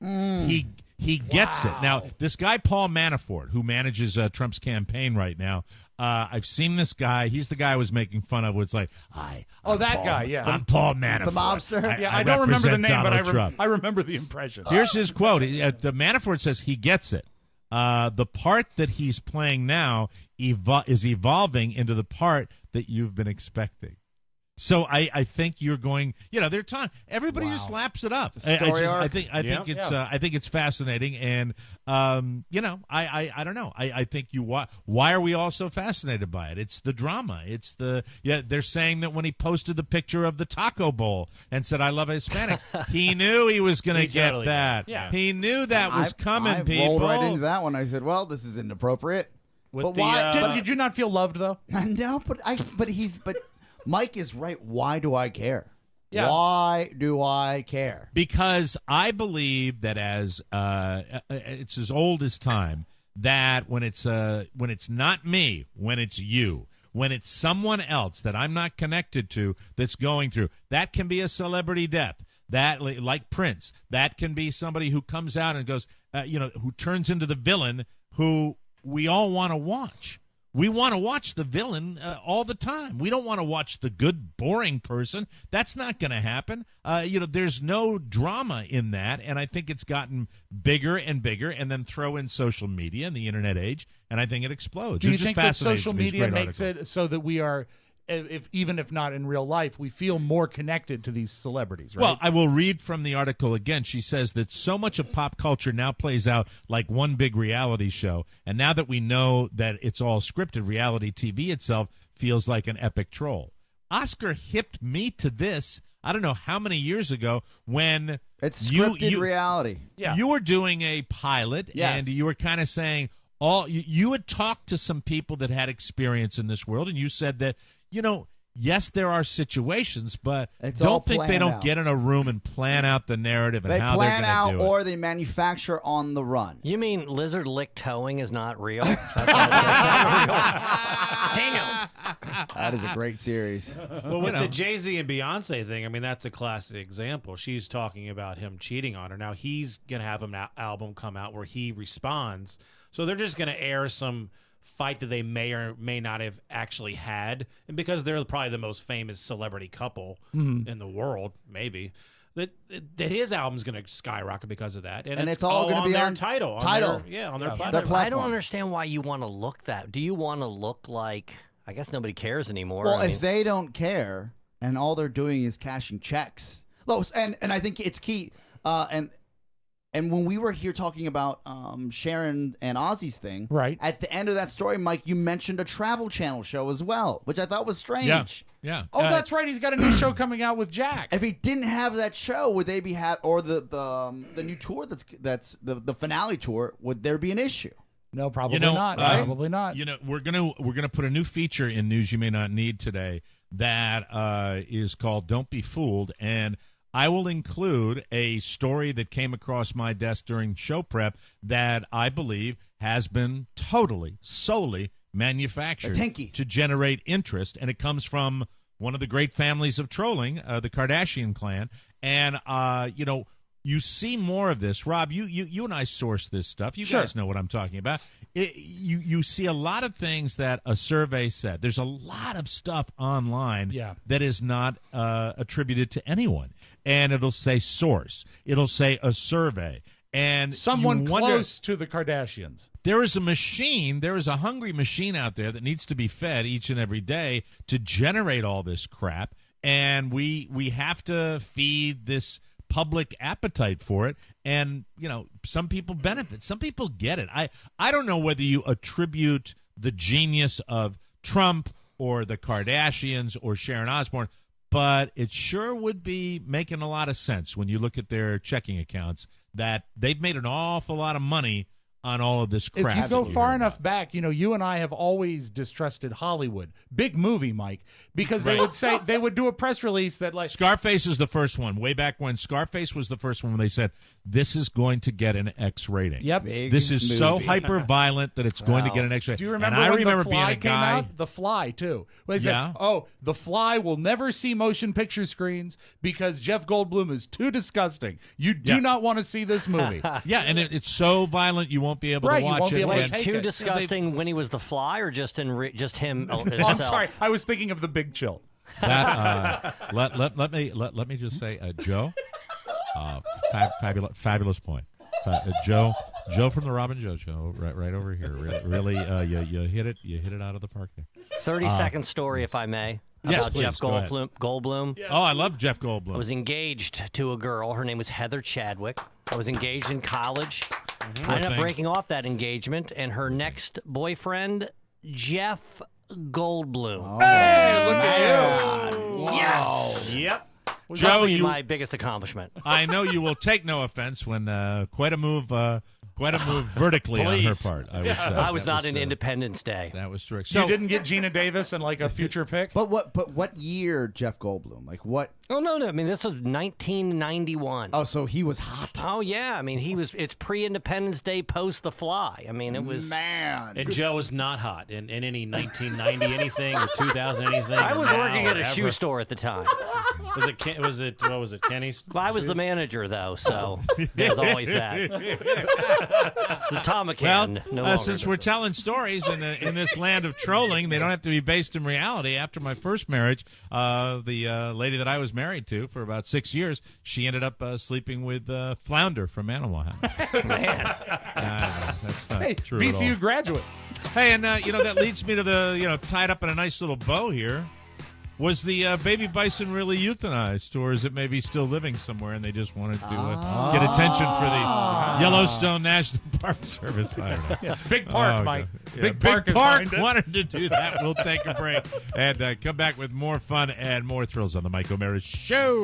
He gets it. Now, this guy, Paul Manafort, who manages Trump's campaign right now, I've seen this guy. He's the guy I was making fun of. It's like, I'm Paul Manafort. The mobster? I don't remember the name, but Trump. I remember the impression. Here's his quote. The Manafort says he gets it. The part that he's playing now is evolving into the part that you've been expecting. So I think you're going. They're talking. Everybody just laps it up. I think it's fascinating, and I don't know. I think why are we all so fascinated by it? It's the drama. It's they're saying that when he posted the picture of the taco bowl and said I love Hispanics, he knew he was going to get totally that. Yeah. He knew that was coming. I people rolled right into that one. I said, well, this is inappropriate. But why? Did you not feel loved though? No, but Mike is right. Why do I care? Yeah. Why do I care? Because I believe that as it's as old as time, that when it's not me, when it's you, when it's someone else that I'm not connected to that's going through, that can be a celebrity death. That, like Prince, that can be somebody who comes out and goes, who turns into the villain who we all want to watch. We want to watch the villain all the time. We don't want to watch the good, boring person. That's not going to happen. There's no drama in that, and I think it's gotten bigger and bigger, and then throw in social media and the internet age, and I think it explodes. Do you think that social media makes it so that we are, even if not in real life, we feel more connected to these celebrities, right? Well, I will read from the article again. She says that so much of pop culture now plays out like one big reality show, and now that we know that it's all scripted, reality TV itself feels like an epic troll. Oscar hipped me to this, I don't know how many years ago, when it's scripted reality. Yeah. You were doing a pilot, yes, and you were kind of saying, you had talked to some people that had experience in this world, and you said that, yes, there are situations, but don't think they don't get in a room and plan out the narrative and how they're going to do it. They plan out, or they manufacture on the run. You mean lizard lick towing is not real? That's not real. Daniel, That is a great series. Well, with the Jay-Z and Beyonce thing, I mean, that's a classic example. She's talking about him cheating on her. Now, he's going to have an album come out where he responds. So they're just going to air some fight that they may or may not have actually had. And because they're probably the most famous celebrity couple in the world, maybe, that his album's going to skyrocket because of that. And it's all going to be on their title. On their platform. I don't understand why you want to look that. Do you want to look like, I guess nobody cares anymore. Well, if they don't care and all they're doing is cashing checks. And I think it's key. And when we were here talking about Sharon and Ozzy's thing, right at the end of that story, Mike, you mentioned a Travel Channel show as well, which I thought was strange. Yeah. Oh, that's right. He's got a new show coming out with Jack. If he didn't have that show, would they be or the new tour that's the finale tour? Would there be an issue? No, probably not. Probably not. We're gonna put a new feature in News You May Not Need today that is called "Don't Be Fooled," and I will include a story that came across my desk during show prep that I believe has been solely manufactured to generate interest, and it comes from one of the great families of trolling, the Kardashian clan, and you see more of this. Rob, you and I source this stuff. You guys know what I'm talking about. You see a lot of things that a survey said. There's a lot of stuff online that is not attributed to anyone. And it'll say source. It'll say a survey. And someone close to the Kardashians. There is a hungry machine out there that needs to be fed each and every day to generate all this crap. And we have to feed this public appetite for it, and some people benefit, some people get it. I don't know whether you attribute the genius of Trump or the Kardashians or Sharon Osbourne, but it sure would be making a lot of sense when you look at their checking accounts that they've made an awful lot of money on all of this crap. If you go far enough back, you and I have always distrusted Hollywood. Big movie, Mike, because they would do a press release that Scarface is the first one. Way back when Scarface was the first one when they said this is going to get an X rating. Yep. This is so hyper violent that it's going to get an X rating. Do you remember when The Fly came out? The Fly too. When they said, The Fly will never see motion picture screens because Jeff Goldblum is too disgusting. You do not want to see this movie. And it's so violent you won't be able to watch it. Wait, too disgusting when he was the Fly, or just just him? I'm sorry, I was thinking of The Big Chill. Let me just say, Joe, fabulous point. Joe from the Robin Joe Show, right over here. Really, you hit it out of the park there. 30-second story, if I may. Yes, about please, Jeff Goldblum. Oh, I love Jeff Goldblum. I was engaged to a girl. Her name was Heather Chadwick. I was engaged in college. I ended up breaking off that engagement, and her next boyfriend, Jeff Goldblum. Hey, look at you. Yes. Yep. Joe, my biggest accomplishment. I know you will take no offense when quite a move vertically on her part. I would say I was not in Independence Day. That was strict. So you didn't get Gina Davis and a future pick. But what year Jeff Goldblum? Like what? Oh no! I mean, this was 1991. Oh, so he was hot. Oh yeah, I mean it's pre-Independence Day, post The Fly. I mean it was And Joe was not hot in any 1990 anything or 2000 anything. I was working at a shoe store at the time. Was it Kenny's? Well, I was the manager though, so there's always that. The Tom McCann. Well, since we're telling stories in this land of trolling, they don't have to be based in reality. After my first marriage, the lady that I was married to for about 6 years, she ended up sleeping with Flounder from Animal House. Man, that's not true at all. VCU graduate. Hey, and that leads me to the tied up in a nice little bow here. Was the baby bison really euthanized, or is it maybe still living somewhere and they just wanted to get attention for the Yellowstone National Park Service? I don't know. Yeah, big park, Mike. Big Park wanted to do that. We'll take a break and come back with more fun and more thrills on the Mike O'Mara Show.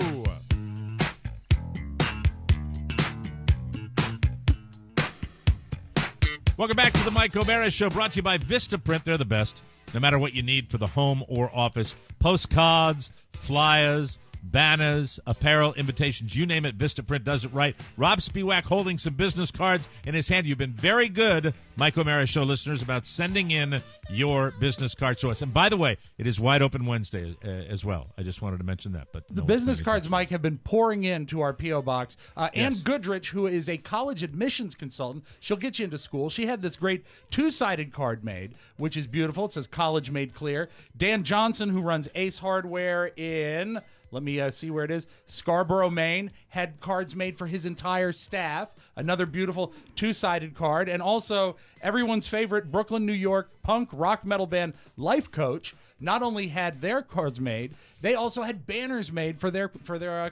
Welcome back to the Mike O'Mara Show, brought to you by Vistaprint. They're the best. No matter what you need for the home or office, postcards, flyers, banners, apparel, invitations, you name it, Vistaprint does it right. Rob Spiewak holding some business cards in his hand. You've been very good, Mike O'Mara Show listeners, about sending in your business cards to us. And by the way, it is Wide Open Wednesday as well. I just wanted to mention that. But the business cards, Mike, have been pouring into our P.O. box. Ann Goodrich, who is a college admissions consultant, she'll get you into school. She had this great two-sided card made, which is beautiful. It says College Made Clear. Dan Johnson, who runs Ace Hardware in... Let me see where it is. Scarborough, Maine, had cards made for his entire staff. Another beautiful two-sided card. And also, everyone's favorite Brooklyn, New York punk rock metal band Life Coach not only had their cards made, they also had banners made for their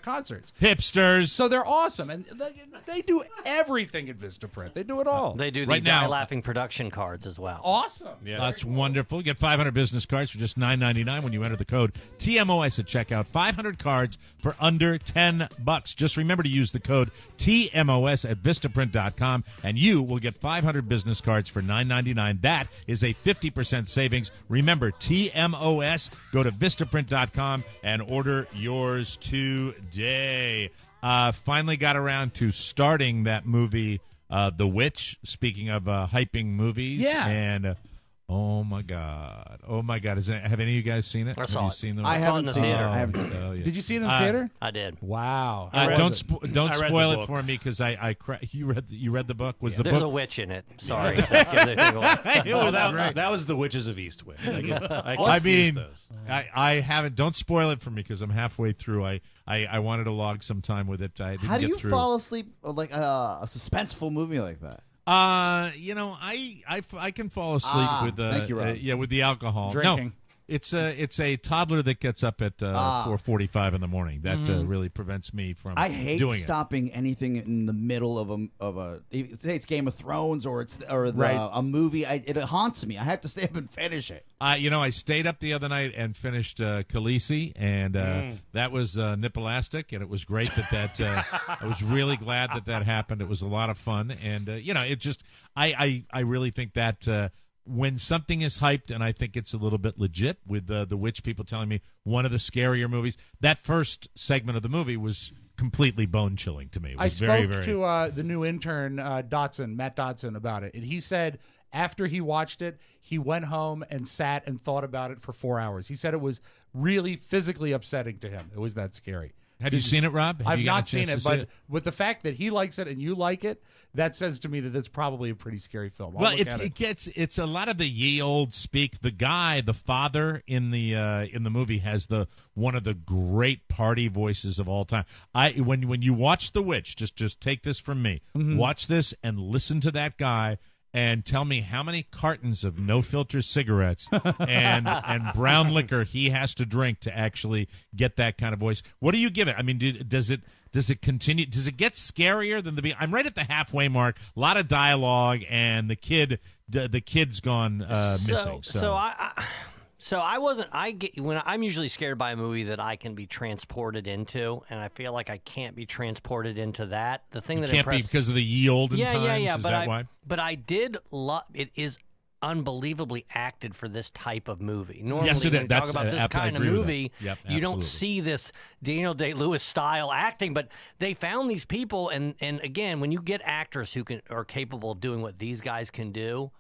concerts. Hipsters. So they're awesome. And they do everything at Vistaprint. They do it all. They do the Right now- Die Laughing production cards as well. Awesome. That's wonderful. You get 500 business cards for just $9.99 when you enter the code TMOS at checkout. 500 cards for under $10. Just remember to use the code TMOS at Vistaprint.com, and you will get 500 business cards for $9.99. That is a 50% savings. Remember, TMOS. Go to Vistaprint.com and order yours today. Finally got around to starting that movie, The Witch. Speaking of hyping movies. Yeah. And oh my God. Have any of you guys seen it? I saw Have you it. seen the I haven't Oh, seen it. I haven't seen it. yeah. Did you see it in the theater? I did. Wow. Don't I read spoil the it book. for me because you read the book. Was the There's book a witch in it. Sorry. That gives anything away. It was that, great. that was the Witches of Eastwick. I I mean, those. I haven't. Don't spoil it for me because I'm halfway through. I wanted to log some time with it. I didn't How do get you through. fall asleep like a suspenseful movie like that? I can fall asleep with thank you, Rob. with the alcohol. Drinking. No, it's a toddler that gets up at 4:45 in the morning. That really prevents me from. I hate doing stopping anything in the middle of a say it's Game of Thrones or Right. a movie. It haunts me. I have to stay up and finish it. I stayed up the other night and finished Khaleesi, and that was nippelastic, and it was great that I was really glad that happened. It was a lot of fun, and it just I really think that when something is hyped, and I think it's a little bit legit with the witch people telling me one of the scarier movies. That first segment of the movie was completely bone chilling to me. It was I spoke very, very, to the new intern, Matt Dotson, about it, and he said after he watched it, he went home and sat and thought about it for 4 hours. He said it was really physically upsetting to him. It was that scary. Have you seen it, Rob? Have I've you gotten not a seen chance it, to but with the fact that he likes it and you like it, that says to me that it's probably a pretty scary film. I'll Well, look at it. it's a lot of the ye old speak. The father in the movie has one of the great party voices of all time. When you watch The Witch, just take this from me. Mm-hmm. Watch this and listen to that guy and tell me how many cartons of no filter cigarettes and brown liquor he has to drink to actually get that kind of voice. What do you give it? I mean, does it continue? Does it get scarier than the beginning? I'm right at the halfway mark. A lot of dialogue, and the kid's gone missing. So I wasn't. I'm usually scared by a movie that I can be transported into, and I feel like I can't be transported into that. The thing It that can't be impressed, because of the ye olden times. yeah. Is But that why? But I did love. It is unbelievably acted for this type of movie. Normally, Yes, it when is. you That's- talk about this I kind of agree with that. movie, Yep, you don't absolutely. see this Daniel Day-Lewis style acting. But they found these people, and again, when you get actors who are capable of doing what these guys can do.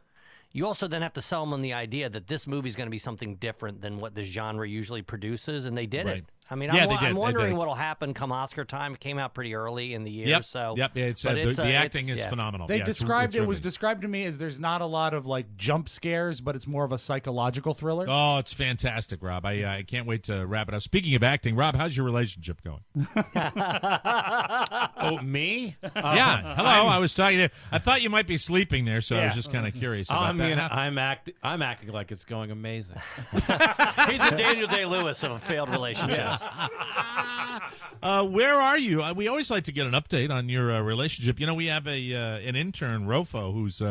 You also then have to sell them on the idea that this movie is going to be something different than what this genre usually produces, and they did Right. it. I mean, Yeah, I'm they did. I'm They wondering did. what'll happen come Oscar time. It came out pretty early in the year, Yep. so Yep. It's but the acting is yeah. phenomenal. They Yeah, it's described it was riveting. described to me as there's not a lot of like jump scares, but it's more of a psychological thriller. Oh, it's fantastic, Rob. I can't wait to wrap it up. Speaking of acting, Rob, how's your relationship going? Oh, me? Yeah. Hello. I was talking to. I thought you might be sleeping there, so I was just kind of curious about that. I'm acting like it's going amazing. He's the Daniel Day-Lewis of failed relationships. Where are you? We always like to get an update on your relationship. We have an intern, Rofo, who's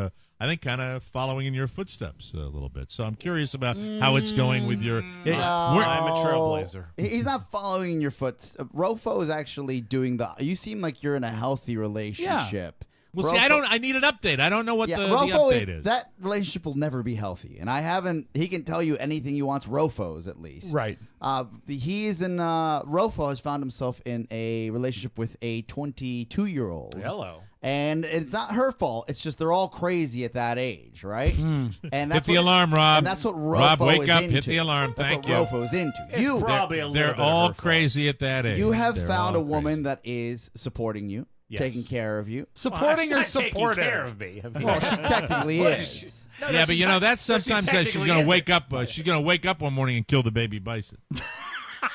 I think kind of following in your footsteps a little bit. So I'm curious about how it's going with your. I'm a trailblazer. He's not following in your foot. Rofo is actually doing you seem like you're in a healthy relationship. Well, see, I need an update. I don't know what the update is. That relationship will never be healthy, and I haven't. He can tell you anything he wants. Rofos, at least. Right. He's in. Rofo has found himself in a relationship with a 22-year-old. Hello. And it's not her fault. It's just they're all crazy at that age, right? And hit the alarm, Rob. And that's what Rofo Rob, wake is up. into. Hit the alarm. Thank you. That's what Rofo's into. It's probably a little They're bit all of her crazy at that age. You have They're found a all woman that is supporting you, Yes. taking care of you. Supporting or Taking supportive? care of me. I mean, Well, she technically What is. is Yeah, but you know that's but she sometimes that she's technically going to isn't. wake up. She's going to wake up one morning and kill the baby bison.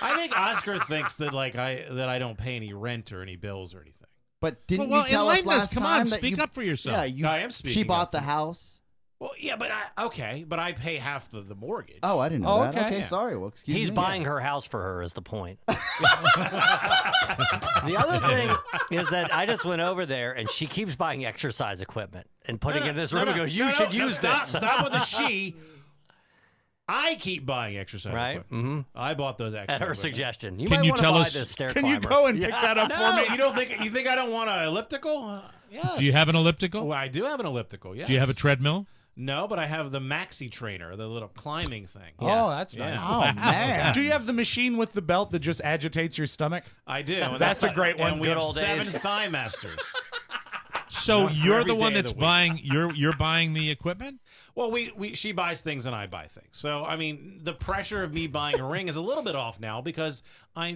I think Oscar thinks that I don't pay any rent or any bills or anything. But didn't Well, you tell us enlighten us. last Come time on, that speak you, up for yourself. Yeah, I am speaking She bought up the for- house. Well, yeah, but but I pay half the mortgage. Oh, I didn't know Oh, that. okay. Okay, Yeah. sorry. Well, excuse me. He's buying her house for her is the point. The other thing is that I just went over there and she keeps buying exercise equipment and putting it in this room and goes, you should use this. Stop with the she. I keep buying exercise Right? equipment. I bought those exercise At her equipment. suggestion. You Can might you want to tell buy us- this stair Can you climber. go and pick that up No, for me? you think I don't want an elliptical? Yes. Do you have an elliptical? Well, I do have an elliptical. Yes. Do you have a treadmill? No, but I have the maxi trainer, the little climbing thing. Oh, that's nice. Oh, man. Do you have the machine with the belt that just agitates your stomach? I do. And That's a great one. And we Good have old 7 days. thigh masters. So For you're every the one day of that's the week. buying. You're buying the equipment. Well, she buys things and I buy things. So I mean, the pressure of me buying a ring is a little bit off now because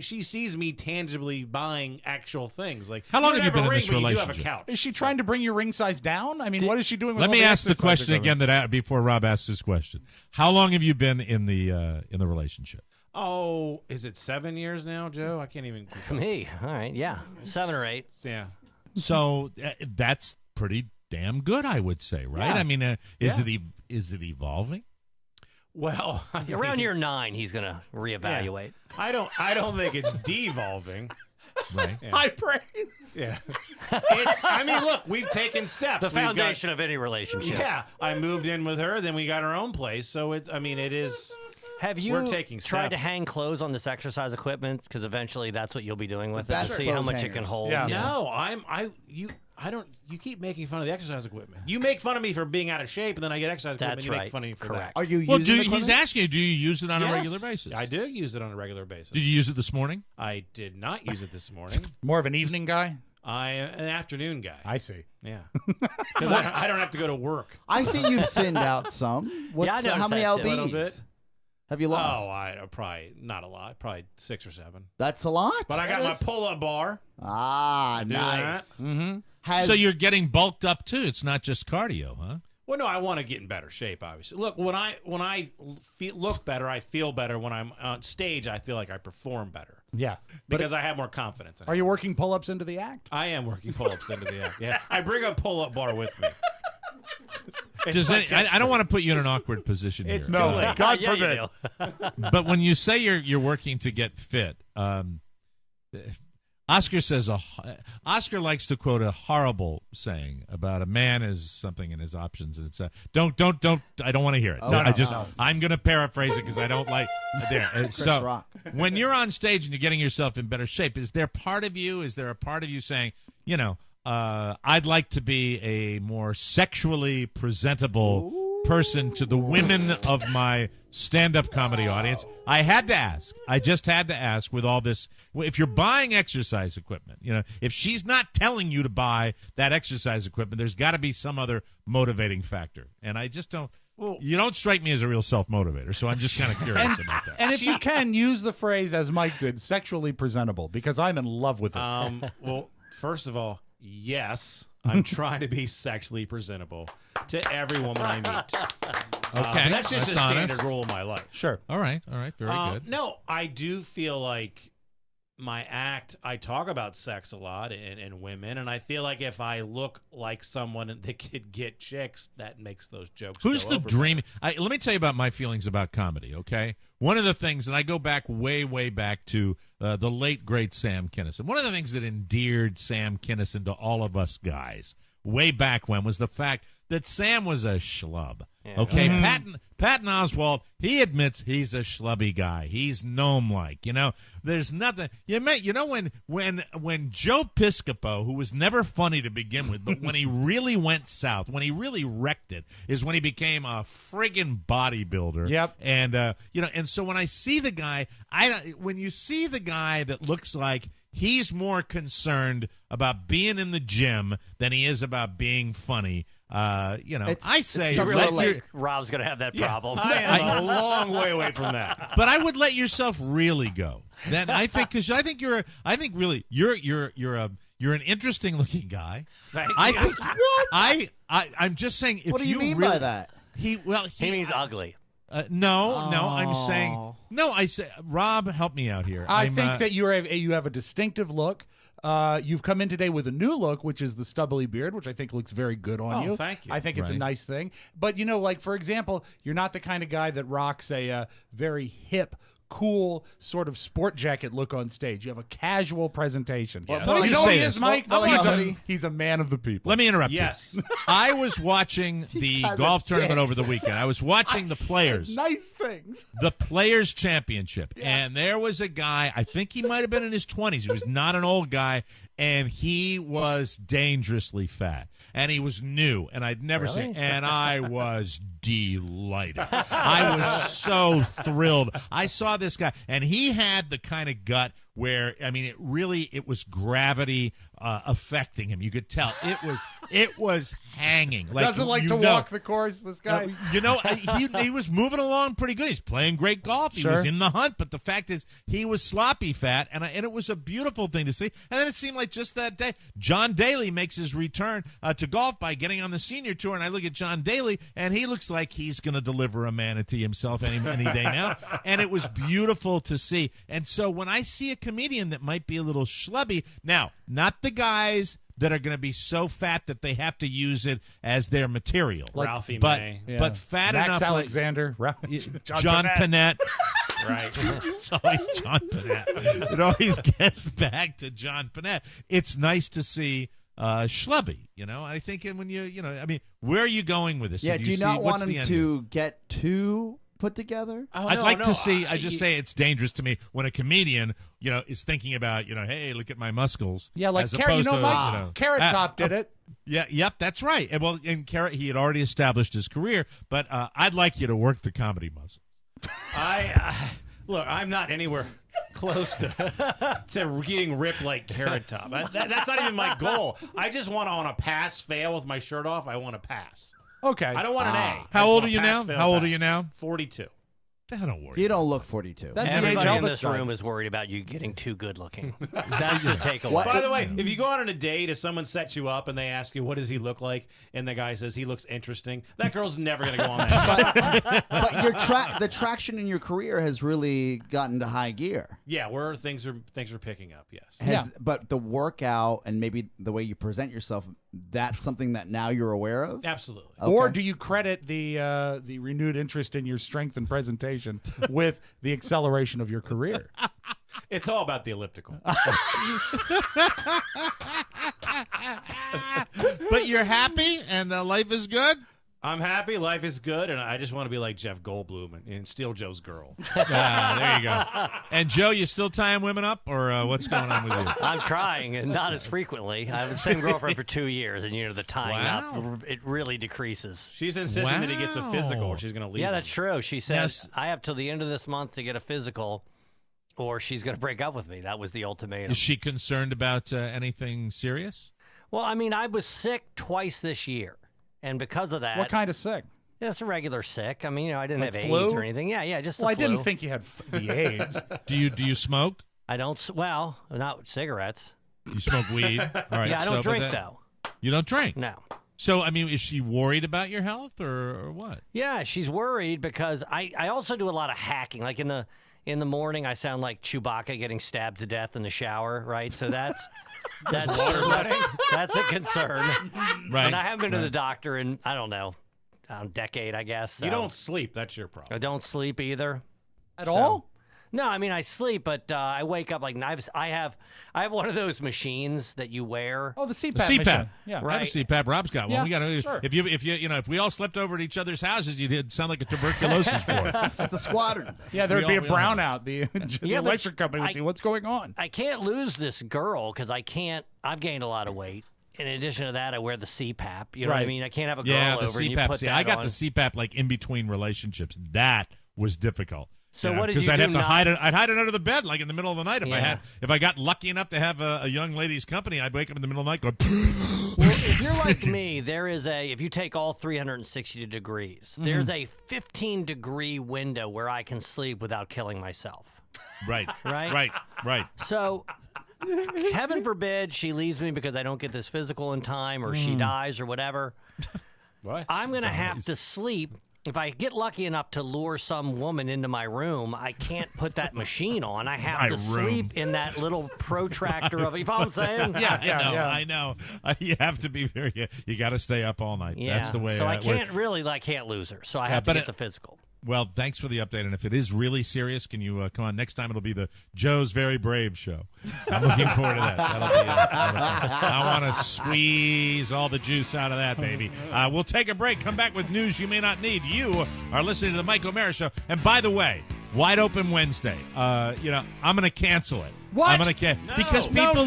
she sees me tangibly buying actual things. Like How long you have you don't been in a ring, this but you do have a relationship? couch. Is she trying to bring your ring size down? I mean, what is she doing with Let all me ask the exercise question equipment? again before Rob asks his question. How long have you been in the relationship? Oh, is it 7 years now, Joe? I can't even. keep up. Me. All right. Yeah. 7 or 8. Yeah. So that's pretty damn good, I would say, right? Yeah. I mean, is Yeah. it evolving? Well, I Around mean, year 9, he's going to reevaluate. I don't think it's devolving. Right. Yeah. High praise. Yeah. I mean, look, we've taken steps. The We've got- foundation of any relationship. Yeah, I moved in with her, then we got our own place. So it is. Have you We're taking tried to steps. hang clothes on this exercise equipment? Because eventually that's what you'll be doing with it That's to see how clothes much it can hangers. hold. Yeah. No, I don't. You keep making fun of the exercise equipment. You make fun of me for being out of shape, and then I get exercise equipment. That's and you right. make fun of me for Correct. Are you Well, using the he's equipment? asking you, do you use it on that. a Yes, regular basis? I do use it on a regular basis. Did you use it this morning? I did not use it this morning. More of an evening guy? I am an afternoon guy. I see. Yeah, because I don't have to go to work. I see you've thinned out some. What's, I noticed how many that too. lbs? A little bit. Have you lost? Oh, I probably not a lot. Probably 6 or 7. That's a lot. But I got my pull-up bar. Ah, do nice. that. Mm-hmm. So you're getting bulked up too. It's not just cardio, huh? Well, no, I want to get in better shape. Obviously, look when I look better, I feel better. When I'm on stage, I feel like I perform better Yeah. because I have more confidence. Are you working pull-ups into the act? I am working pull-ups into the act. Yeah, I bring a pull-up bar with me. I don't want to put you in an awkward position here. It's too late. God Yeah, you forbid. do. But when you say you're working to get fit, Oscar says Oscar likes to quote a horrible saying about a man is something in his options, and it's don't I don't want to hear it. Oh, no, no. I'm going to paraphrase it because I don't like there. So Rock. when you're on stage and you're getting yourself in better shape, is there a part of you saying, I'd like to be a more sexually presentable person to the women of my stand-up comedy audience? I just had to ask with all this, if you're buying exercise equipment, if she's not telling you to buy that exercise equipment, there's got to be some other motivating factor. And I just don't, you don't strike me as a real self-motivator, so I'm just kind of curious about that. And if you can, use the phrase, as Mike did, sexually presentable, because I'm in love with it. Well, first of all, yes, I'm trying to be sexually presentable to every woman I meet. Okay, but that's just that's a standard honest. rule of my life. Sure. All right, very good. No, I do feel like my act, I talk about sex a lot and women, and I feel like if I look like someone that could get chicks, that makes those jokes. Who's go the over dream? Let me tell you about my feelings about comedy, okay? One of the things, and I go back way, way back to the late, great Sam Kinison. One of the things that endeared Sam Kinison to all of us guys way back when was the fact that Sam was a schlub. Okay, Patton Oswalt, he admits he's a schlubby guy. He's gnome-like. There's nothing. You know when Joe Piscopo, who was never funny to begin with, but when he really went south, when he really wrecked it, is when he became a friggin' bodybuilder. Yep. And and so when I see the guy, when you see the guy that looks like he's more concerned about being in the gym than he is about being funny. I say Rob's going to have that problem. I am a long way away from that. But I would let yourself really go. Then I think you're an interesting looking guy. Thank you. I think what? I'm just saying. If What do you mean really, by that? He means ugly. No, I'm saying no. I say, Rob, help me out here. I think that you have a distinctive look. You've come in today with a new look, which is the stubbly beard, which I think looks very good on you. Thank you. I think it's a nice thing. But, like, for example, you're not the kind of guy that rocks a very hip, cool sort of sport jacket look on stage. You have a casual presentation. Well, But you know what he is, Mike? Well, he's a man of the people. Let me interrupt. Yes. you. I was watching the golf tournament over the weekend. I was watching the players. Nice things. The Players Championship. And there was a guy, I think he might have been in his 20s. He was not an old guy, and he was dangerously fat. And he was new, and I'd never seen. And I was delighted. I was so thrilled. I saw this guy, and he had the kind of gut where, I mean, it was gravity affecting him. You could tell it was hanging. Like, doesn't like to walk the course. This guy, he was moving along pretty good. He's playing great golf. He was in the hunt, but the fact is, he was sloppy fat, and it was a beautiful thing to see. And then it seemed like just that day, John Daly makes his return to golf by getting on the senior tour, and I look at John Daly, and he looks like he's going to deliver a manatee himself any day now. And it was beautiful to see. And so when I see a comedian that might be a little schlubby, now, not the guys that are going to be so fat that they have to use it as their material. Like Ralphie but, May. But fat Max enough. Alexander. John Panette. Right. It's always John Panette. It always gets back to John Panette. It's nice to see schlubby, I think, and when I mean, where are you going with this? Yeah, do you not want him to get too put together? I'd like to see. I just say it's dangerous to me when a comedian, is thinking about, hey, look at my muscles. Yeah, like as opposed to, Carrot Top did it. Yeah, yep, that's right. And in Carrot, he had already established his career, but I'd like you to work the comedy muscles. Look, I'm not anywhere close to getting ripped like Carrot Top. That's not even my goal. I just want to pass fail with my shirt off. I want to pass. Okay. I don't want an A. How old are you now? How old are you now? 42. Don't worry. You don't look 42. That's Everybody in Elvis this died. room is worried about you getting too good looking. That's the takeaway. By the way, if you go out on a date, if someone sets you up and they ask you, what does he look like? And the guy says, he looks interesting. That girl's never going to go on that. But the traction in your career has really gotten to high gear. Yeah, where things are picking up, yes. But the workout and maybe the way you present yourself, that's something that now you're aware of? Absolutely. Okay. Or do you credit the renewed interest in your strength and presentation with the acceleration of your career? It's all about the elliptical. But you're happy and life is good? I'm happy, life is good, and I just want to be like Jeff Goldblum and steal Joe's girl. There you go. And Joe, you still tying women up, or what's going on with you? I'm trying, and not as frequently. I have the same girlfriend for 2 years, and the tying up, it really decreases. She's insisting that he gets a physical, or she's going to leave him. That's true. She says, I have till the end of this month to get a physical, or she's going to break up with me. That was the ultimatum. Is she concerned about anything serious? Well, I mean, I was sick twice this year. And because of that, What kind of sick? Just a regular sick. I mean, I didn't Like have flu? AIDS or anything. Yeah, just the Well, I flu. didn't think you had the AIDS. Do you smoke? I don't. Well, not cigarettes. You smoke weed? All right. Yeah, I don't drink though. You don't drink? No. So, I mean, is she worried about your health or what? Yeah, she's worried because I also do a lot of hacking. Like in the morning, I sound like Chewbacca getting stabbed to death in the shower, right? So that's a concern. Right. And I haven't been to the doctor in, I don't know, a decade, I guess. So. You don't sleep. That's your problem. I don't sleep either. At all? No, I mean I sleep, but I wake up like I have one of those machines that you wear. Oh, the CPAP. The CPAP. Machine. Yeah. I have a CPAP. Rob's got one. Yeah, We got sure. if we all slept over at each other's houses, you'd sound like a tuberculosis ward. That's a squadron. Yeah, there'd be a brownout. The Yeah, but electric company would see what's going on. I can't lose this girl because I've gained a lot of weight. In addition to that, I wear the CPAP. You know what I mean? I can't have a girl the over CPAP. and you put that I got on. the CPAP like in between relationships. That was difficult. So what did you do? Because I'd have to not- hide it. I'd hide it under the bed, like in the middle of the night. Yeah. If I got lucky enough to have a young lady's company, I'd wake up in the middle of the night, go. Well, if you're like me, if you take all 360 degrees, there's a 15-degree window where I can sleep without killing myself. Right. Right? Right. So, heaven forbid she leaves me because I don't get this physical in time or she dies or whatever. What? I'm going to have to sleep. If I get lucky enough to lure some woman into my room, I can't put that machine on. I have to sleep in that little protractor of. You follow what I'm saying? I know. You have to be very. You got to stay up all night. Yeah. That's the way. So I it works. can't lose her. So I have to get the physical. Well, thanks for the update. And if it is really serious, can you come on next time? It'll be the Joe's Very Brave show. I'm looking forward to that. That'll be I want to squeeze all the juice out of that, baby. We'll take a break. Come back with news you may not need. You are listening to the Mike O'Mara Show. And by the way, Wide Open Wednesday. I'm going to cancel it. What? I'm going to because people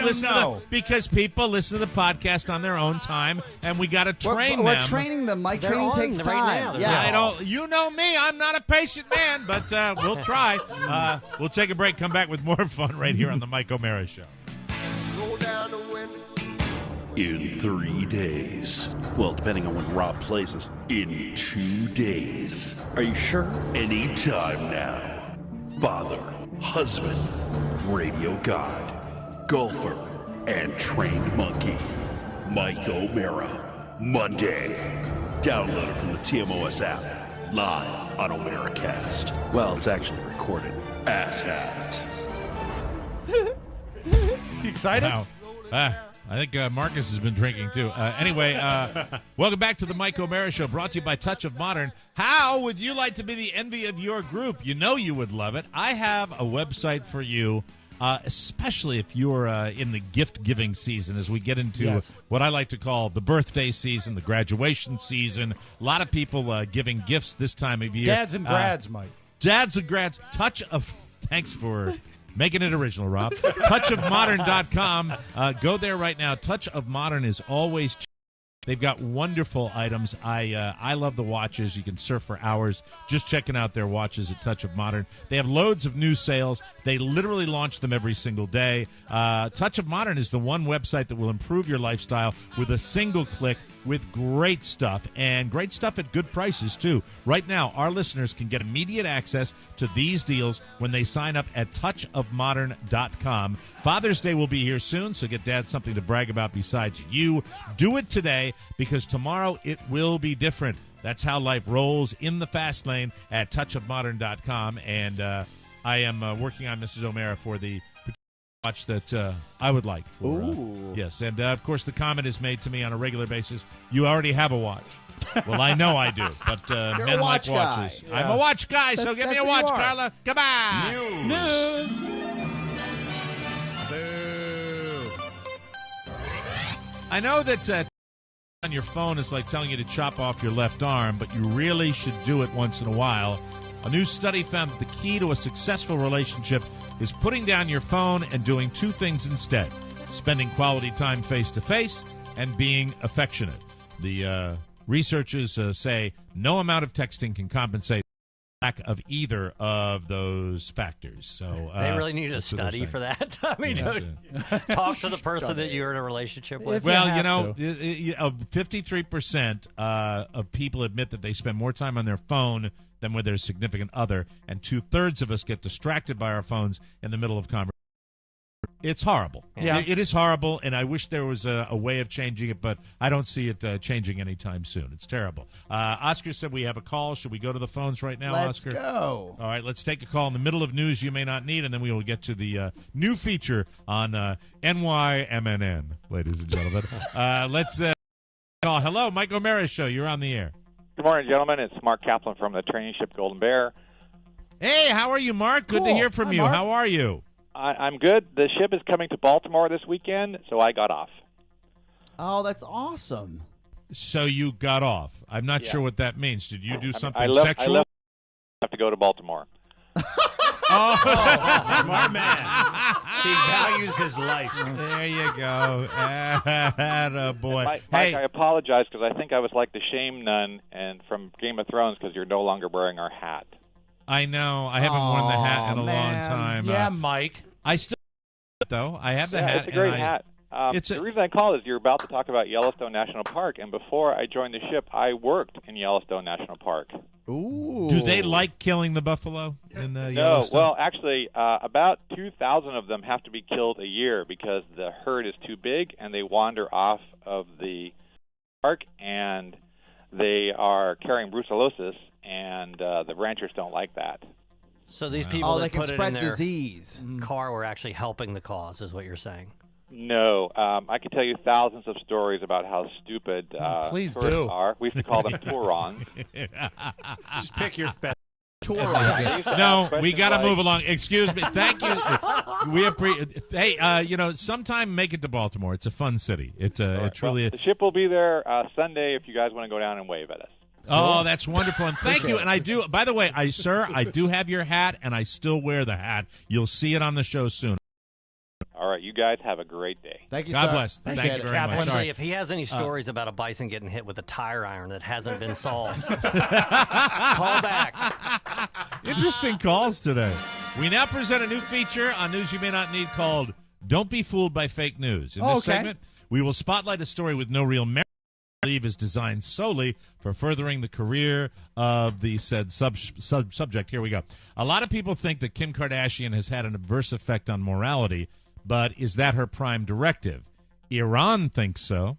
because people listen to the podcast on their own time, and we got to train them. We're training them. Mike training takes time. You know me. I'm not a patient man, but we'll try. We'll take a break. Come back with more fun right here on the Mike O'Mara Show. In 3 days. Well, depending on when Rob plays us. In 2 days. Are you sure? Anytime now. Father, husband, radio god, golfer, and trained monkey. Mike O'Mara. Monday. Download it from the TMOS app. Live on Omeracast. Well, it's actually recorded. Asshat. You excited? Wow. I think Marcus has been drinking, too. Anyway, welcome back to the Mike O'Mara Show, brought to you by Touch of Modern. How would you like to be the envy of your group? You know you would love it. I have a website for you, especially if you're in the gift-giving season, as we get into what I like to call the birthday season, the graduation season. A lot of people giving gifts this time of year. Dads and grads, Mike. Dads and grads. Thanks for... making it original, Rob. Touchofmodern.com. Go there right now. Touch of Modern is always cheap. They've got wonderful items. I love the watches. You can surf for hours just checking out their watches at Touch of Modern. They have loads of new sales. They literally launch them every single day. Touch of Modern is the one website that will improve your lifestyle with a single click, with great stuff, and great stuff at good prices, too. Right now, our listeners can get immediate access to these deals when they sign up at touchofmodern.com. Father's Day will be here soon, so get Dad something to brag about besides you. Do it today, because tomorrow it will be different. That's how life rolls in the fast lane at touchofmodern.com, and I am working on Mrs. O'Mara for the watch that I would like for yes, and of course the comment is made to me on a regular basis. You already have a watch. Well, I know I do, but men like watches. Yeah. I'm a watch guy, so give me a watch, Carla. Come on. News. Boo. I know that on your phone is like telling you to chop off your left arm, but you really should do it once in a while. A new study found that the key to a successful relationship is putting down your phone and doing two things instead: spending quality time face-to-face and being affectionate. The researchers say no amount of texting can compensate for the lack of either of those factors. So they really need a study for that. I mean, talk to the person that you're in a relationship with. Well, 53% of people admit that they spend more time on their phone than with their significant other, and 2/3 of us get distracted by our phones in the middle of conversation. It's horrible. Yeah. It is horrible, and I wish there was a way of changing it, but I don't see it changing anytime soon. It's terrible. Oscar said we have a call. Should we go to the phones right now, Let's Oscar? go. All right, let's take a call in the middle of news you may not need, and then we will get to the new feature on NYMNN, ladies and gentlemen. Let's call. Hello, Mike O'Mara Show. You're on the air. Good morning, gentlemen. It's Mark Kaplan from the training ship Golden Bear. Hey, how are you, Mark? Good to Cool. hear from Hi, you. Mark. How are you? I'm good. The ship is coming to Baltimore this weekend, so I got off. Oh, that's awesome. So you got off. I'm not Yeah. sure what that means. Did you do something I left, sexual? I have to go to Baltimore. Oh, smart man. He values his life. There you go. Attaboy. Mike, Hey, I apologize because I think I was like the shame nun and from Game of Thrones because you're no longer wearing our hat. I know. I haven't worn the hat in a long time. Yeah, Mike. I still though. I have the Yeah, hat. it's a great and hat. It's a- the reason I called is you're about to talk about Yellowstone National Park, and before I joined the ship, I worked in Yellowstone National Park. Ooh. Do they like killing the buffalo in the No, Yellowstone? well, actually, about 2,000 of them have to be killed a year because the herd is too big and they wander off of the park and they are carrying brucellosis, and the ranchers don't like that. So these people they that can put it spread in their disease. car were actually helping the cause, is what you're saying. No, I can tell you thousands of stories about how stupid Please tourists do. are. We used to call them Tourons. Just pick your best. No, we got to move along. Excuse me. Thank you. We appreciate. Hey, sometime make it to Baltimore. It's a fun city. It truly. The ship will be there Sunday if you guys want to go down and wave at us. Oh, that's wonderful, and thank you. And I do. By the way, I do have your hat, and I still wear the hat. You'll see it on the show soon. All right, you guys have a great day. Thank you, God sir. bless. Thank you very much. Actually, Sorry. if he has any stories about a bison getting hit with a tire iron that hasn't been solved, call back. Interesting calls today. We now present a new feature on News You May Not Need called Don't Be Fooled by Fake News. In this segment, we will spotlight a story with no real merit. I believe is designed solely for furthering the career of the said subject. Here we go. A lot of people think that Kim Kardashian has had an adverse effect on morality, but is that her prime directive? Iran thinks so.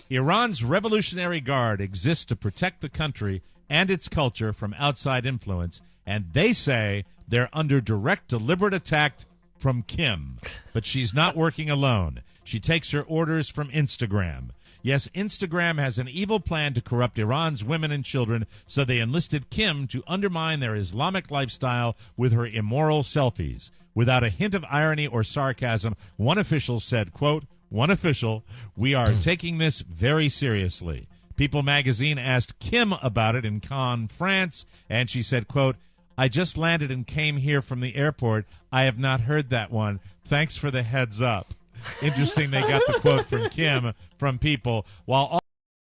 Iran's Revolutionary Guard exists to protect the country and its culture from outside influence, and they say they're under direct, deliberate attack from Kim. But she's not working alone. She takes her orders from Instagram. Yes, Instagram has an evil plan to corrupt Iran's women and children, so they enlisted Kim to undermine their Islamic lifestyle with her immoral selfies. Without a hint of irony or sarcasm, one official said, quote, "One official, we are taking this very seriously." People magazine asked Kim about it in Cannes, France, and she said, quote, "I just landed and came here from the airport. I have not heard that one. Thanks for the heads up." Interesting they got the quote from Kim from People. While all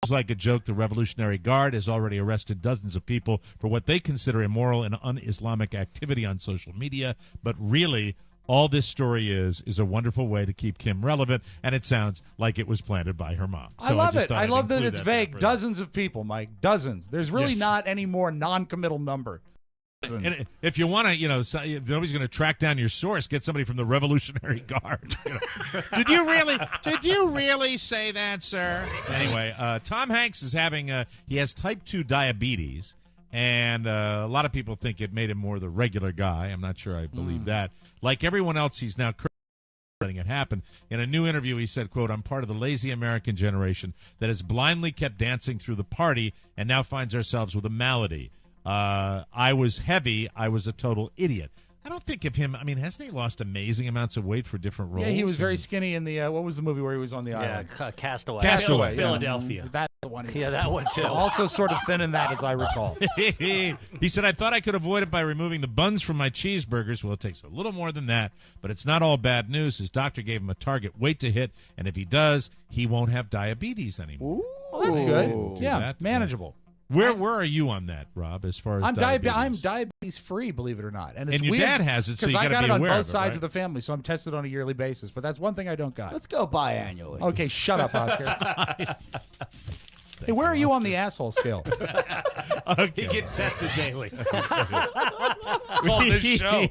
sounds like a joke, the Revolutionary Guard has already arrested dozens of people for what they consider immoral and un-Islamic activity on social media. But really, all this story is a wonderful way to keep Kim relevant, and it sounds like it was planted by her mom. I love it. I love that include it's there vague. for that. Dozens of people, Mike. Dozens. There's really Yes. not any more non-committal number. And if you want to, if nobody's going to track down your source, get somebody from the Revolutionary Guard. Did you really say that, sir? Anyway, Tom Hanks is having he has type 2 diabetes, and a lot of people think it made him more the regular guy. I'm not sure I believe that. Like everyone else, he's now letting it happen. In a new interview, he said, quote, "I'm part of the lazy American generation that has blindly kept dancing through the party and now finds ourselves with a malady. I was heavy. I was a total idiot." I don't think of him. I mean, hasn't he lost amazing amounts of weight for different roles? Yeah, he was very skinny in the what was the movie where he was on the island? Castaway. Castaway, Philadelphia. That's the one. Yeah, that one too. Also sort of thin in that, as I recall. He said, "I thought I could avoid it by removing the buns from my cheeseburgers." Well, it takes a little more than that, but it's not all bad news. His doctor gave him a target weight to hit, and if he does, he won't have diabetes anymore. Well, that's good. Do Yeah, that. manageable. Where are you on that, Rob, as far as I'm diabetes? diabetes free, believe it or not. And it's And your weird dad has it, so you I gotta got be it on aware both of it, sides right? of the family, so I'm tested on a yearly basis. But that's one thing I don't got. Let's go biannually. Okay, shut up, Oscar. Hey, where are you on the asshole scale? He gets tested daily. Call this show.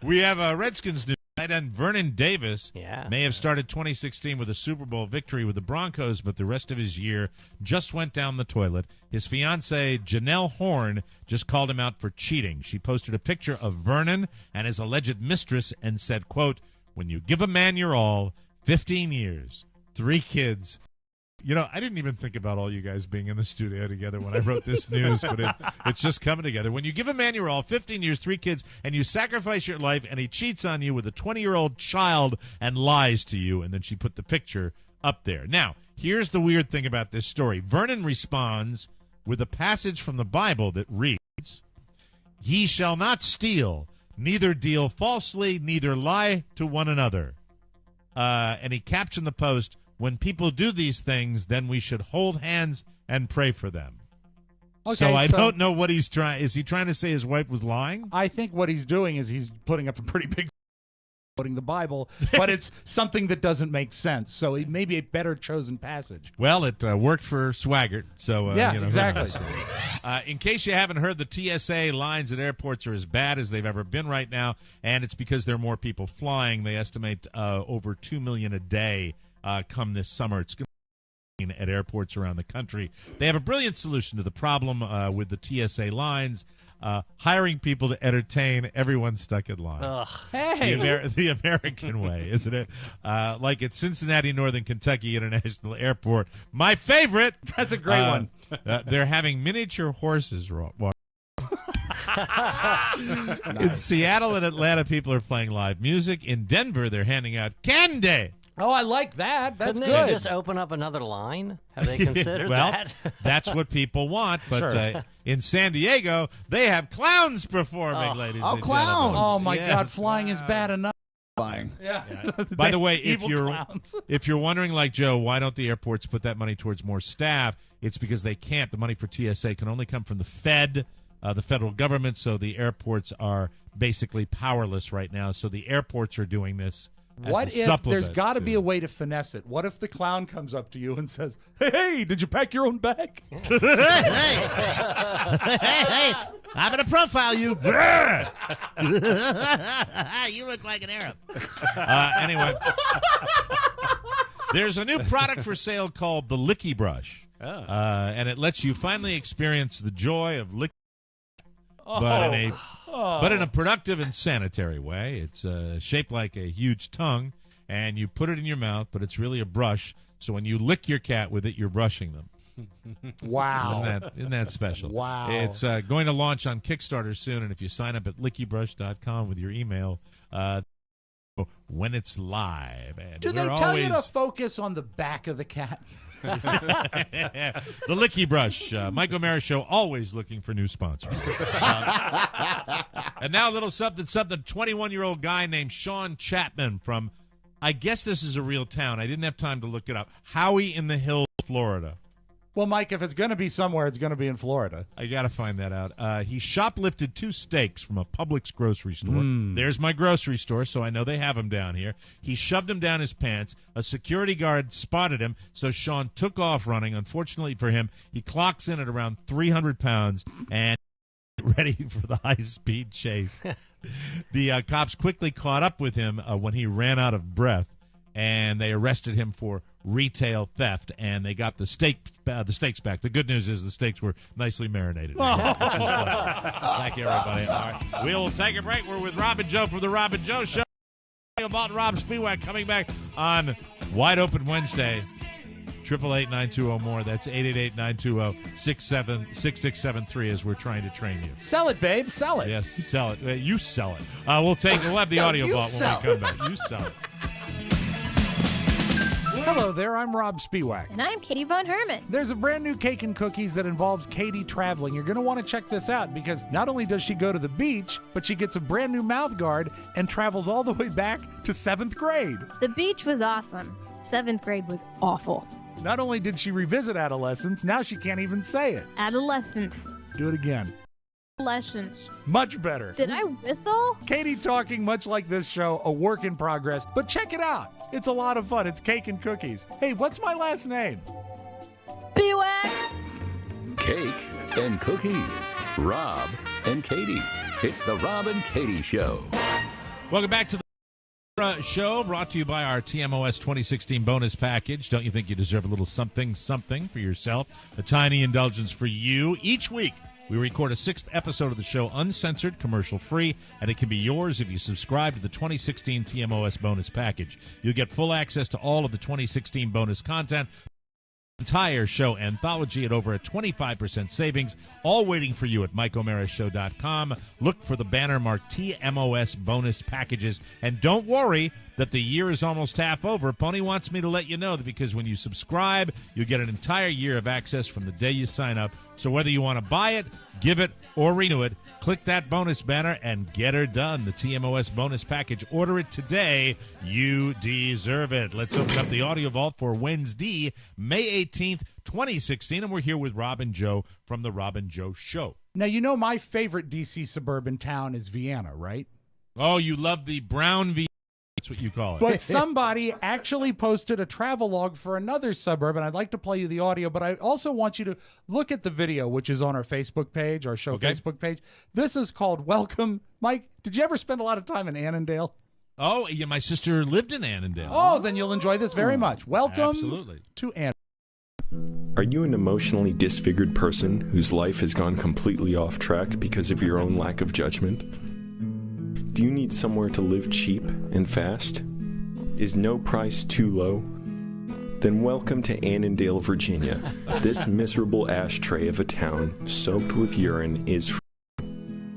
We have Redskins news. Tight end Vernon Davis Yeah. may have started 2016 with a Super Bowl victory with the Broncos, but the rest of his year just went down the toilet. His fiancee, Janelle Horn, just called him out for cheating. She posted a picture of Vernon and his alleged mistress and said, quote, "When you give a man your all, 15 years, 3 kids, You know, I didn't even think about all you guys being in the studio together when I wrote this news, but it's just coming together. When you give a man your all, 15 years, 3 kids, and you sacrifice your life, and he cheats on you with a 20-year-old child and lies to you, and then she put the picture up there. Now, here's the weird thing about this story. Vernon responds with a passage from the Bible that reads, "Ye shall not steal, neither deal falsely, neither lie to one another." And he captioned the post, "When people do these things, then we should hold hands and pray for them." Okay, so I don't know what he's trying. Is he trying to say his wife was lying? I think what he's doing is he's putting up a pretty big quoting the Bible, but it's something that doesn't make sense. So it may be a better chosen passage. Well, it worked for Swaggart. So yeah, you know, exactly. In case you haven't heard, the TSA lines at airports are as bad as they've ever been right now, and it's because there are more people flying. They estimate over 2 million a day come this summer. It's going to be at airports around the country. They have a brilliant solution to the problem with the TSA lines. Hiring people to entertain everyone stuck in line. Ugh. Hey, the American way, isn't it? Like at Cincinnati Northern Kentucky International Airport, my favorite. That's a great one. They're having miniature horses walk. In Seattle and Atlanta, people are playing live music. In Denver, they're handing out candy. Oh, I like that. That's Couldn't good. they just open up another line? Have they considered well, that? That's what people want. But Sure. In San Diego, they have clowns performing, ladies and clowns. gentlemen. Oh my Yes. God, flying is bad enough. Flying. Yeah. By the way, if Evil you're clowns. if you're wondering, like Joe, why don't the airports put that money towards more staff? It's because they can't. The money for TSA can only come from the Fed, the federal government. So the airports are basically powerless right now. So the airports are doing this. What if there's got to be a way to finesse it? What if the clown comes up to you and says, "Hey, did you pack your own bag?" hey, I'm going to profile you. You look like an Arab. Anyway, there's a new product for sale called the Licky Brush, and it lets you finally experience the joy of licking, but in a productive and sanitary way. It's shaped like a huge tongue, and you put it in your mouth, but it's really a brush. So when you lick your cat with it, you're brushing them. Wow. Isn't that special? Wow. It's going to launch on Kickstarter soon, and if you sign up at lickybrush.com with your email, when it's live. And Do they tell you to focus on the back of the cat? The Licky Brush. Mike O'Mara Show, always looking for new sponsors. And now a little something. 21-year-old guy named Sean Chapman from, I guess this is a real town. I didn't have time to look it up. Howie in the Hills, Florida. Well, Mike, if it's going to be somewhere, it's going to be in Florida. I got to find that out. He shoplifted 2 steaks from a Publix grocery store. There's my grocery store, so I know they have them down here. He shoved them down his pants. A security guard spotted him, so Sean took off running. Unfortunately for him, he clocks in at around 300 pounds and ready for the high-speed chase. The cops quickly caught up with him when he ran out of breath, and they arrested him for retail theft, and they got the steaks back. The good news is the steaks were nicely marinated. Thank you, everybody. All right, we'll take a break. We're with Rob and Joe from the Rob and Joe Show. About Rob Spiewak coming back on Wide Open Wednesday. 888-920-MORE. That's 888-920-6673 as we're trying to train you. Sell it, babe. Sell it. Yes, sell it. You sell it. We'll have the audio bot when we come back. You sell it. Hello there, I'm Rob Spiewak. And I'm Katie Von Herman. There's a brand new Cake and Cookies that involves Katie traveling. You're going to want to check this out because not only does she go to the beach, but she gets a brand new mouth guard and travels all the way back to 7th grade. The beach was awesome. 7th grade was awful. Not only did she revisit adolescence, now she can't even say it. Adolescence. Do it again. Adolescence. Much better. Did I whistle? Katie talking much like this show, a work in progress, but check it out. It's a lot of fun. It's Cake and Cookies. Hey, what's my last name? Spiewak. Cake and Cookies. Rob and Katie. It's the Rob and Katie Show. Welcome back to the show, brought to you by our TMOS 2016 bonus package. Don't you think you deserve a little something for yourself? A tiny indulgence for you. Each week, we record a 6th episode of the show uncensored, commercial-free, and it can be yours if you subscribe to the 2016 TMOS bonus package. You'll get full access to all of the 2016 bonus content, Entire show anthology at over a 25% savings, all waiting for you at MikeO'MaraShow.com. Look for the banner marked TMOS bonus packages, and don't worry that the year is almost half over. Pony wants me to let you know that because when you subscribe, you get an entire year of access from the day you sign up. So whether you want to buy it, give it, or renew it, click that bonus banner and get her done. The TMOS bonus package. Order it today. You deserve it. Let's open up the audio vault for Wednesday, May 18th, 2016. And we're here with Rob and Joe from The Rob and Joe Show. Now, you know my favorite D.C. suburban town is Vienna, right? Oh, you love the brown Vienna. That's what you call it. But somebody actually posted a travel log for another suburb, and I'd like to play you the audio, but I also want you to look at the video, which is on our Facebook page, our show Facebook page. This is called Welcome. Mike, did you ever spend a lot of time in Annandale? Oh, yeah, my sister lived in Annandale. Oh, then you'll enjoy this very much. Welcome to Annandale. Are you an emotionally disfigured person whose life has gone completely off track because of your own lack of judgment? Do you need somewhere to live cheap and fast? Is no price too low? Then welcome to Annandale, Virginia. This miserable ashtray of a town soaked with urine is free.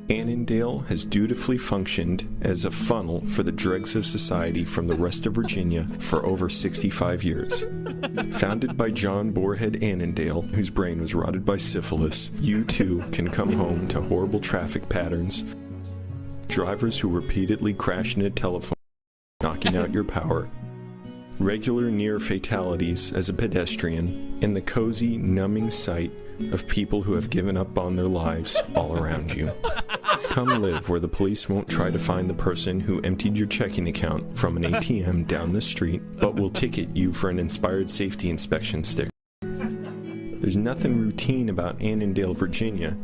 Annandale has dutifully functioned as a funnel for the dregs of society from the rest of Virginia for over 65 years. Founded by John Boarhead Annandale, whose brain was rotted by syphilis, you too can come home to horrible traffic patterns, drivers who repeatedly crash into telephone, knocking out your power, regular near fatalities as a pedestrian, and the cozy, numbing sight of people who have given up on their lives all around you. Come live where the police won't try to find the person who emptied your checking account from an ATM down the street, but will ticket you for an inspired safety inspection sticker. There's nothing routine about Annandale, Virginia.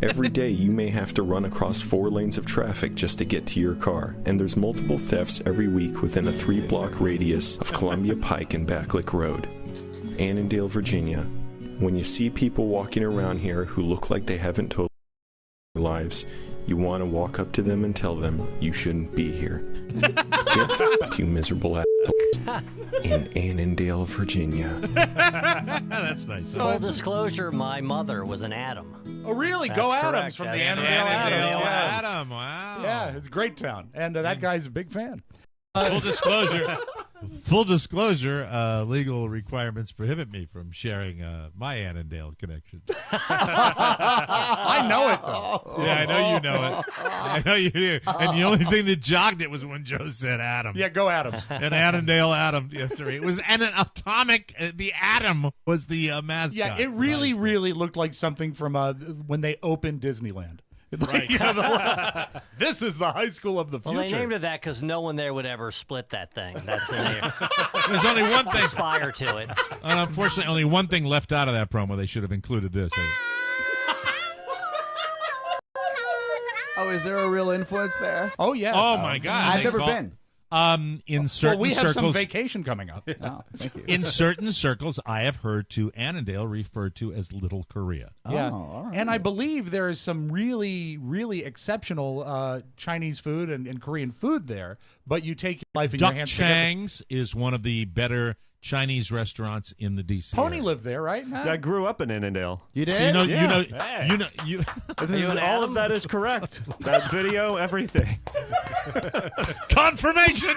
Every day you may have to run across 4 lanes of traffic just to get to your car, and there's multiple thefts every week within a 3-block radius of Columbia Pike and Backlick Road. Annandale, Virginia. When you see people walking around here who look like they haven't told their lives, you want to walk up to them and tell them you shouldn't be here. Get f***ed, you miserable asshole. In Annandale, Virginia. That's nice. Full disclosure, my mother was an Adam. Oh, really? That's Go correct. Adams from the That's Annandale Adams. Yeah. Adam, wow. Yeah, it's a great town. And that guy's a big fan. Full disclosure, legal requirements prohibit me from sharing my Annandale connection. I know it, though. Yeah, I know you know it. I know you do. And the only thing that jogged it was when Joe said Adam. Yeah, go Adams. An Annandale Adam. Yes, sir. It was an atomic. The Atom was the mascot. Yeah, it really, really looked like something from when they opened Disneyland. Right. You know, this is the high school of the future. Well, they named it that because no one there would ever split that thing. That's in there. There's only one thing. Aspire to it. And unfortunately, only one thing left out of that promo. They should have included this. Oh, is there a real influence there? Oh, yes. Oh, my God. I've never been. In certain we have circles, some vacation coming up. Oh, thank you. in certain circles, I have heard to Annandale referred to as Little Korea. Yeah, Oh, all right. and I believe there is some really, really exceptional Chinese food and Korean food there. But you take your life in your Duck hands. Chang's is one of the better Chinese restaurants in the DC Pony area. lived there, right? Huh? I grew up in Annandale. You did? So Yeah. you All of that is correct. That video, everything. Confirmation.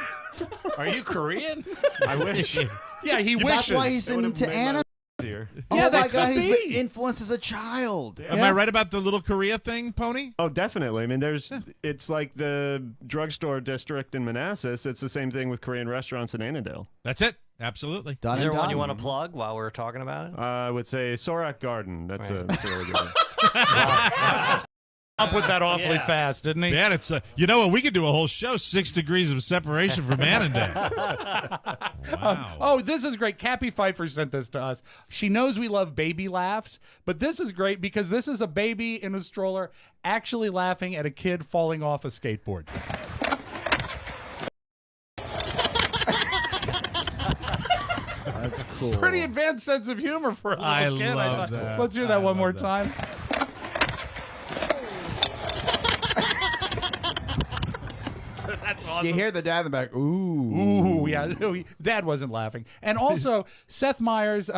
Are you Korean? I wish. Yeah, he wishes. That's why he's into anime. Here. Oh Yeah, my that God, could he's been be. influenced as a child. Am I right about the Little Korea thing, Pony? Oh, definitely. I mean, it's like the drugstore district in Manassas. It's the same thing with Korean restaurants in Annandale. That's it. Absolutely. Done Is there and one you done. want to plug while we're talking about it? I would say Sorak Garden. That's Right. a really good one. Up with that awfully fast, didn't he? Man, it's you know what? We could do a whole show, 6 degrees of separation from Annandale. Wow. Oh, this is great. Cappy Pfeiffer sent this to us. She knows we love baby laughs, but this is great because this is a baby in a stroller actually laughing at a kid falling off a skateboard. That's cool. Pretty advanced sense of humor for a little I kid. love that. Let's hear that I one more love that. time. That's awesome. You hear the dad in the back. Ooh. Ooh, yeah. Dad wasn't laughing. And also, Seth Meyers,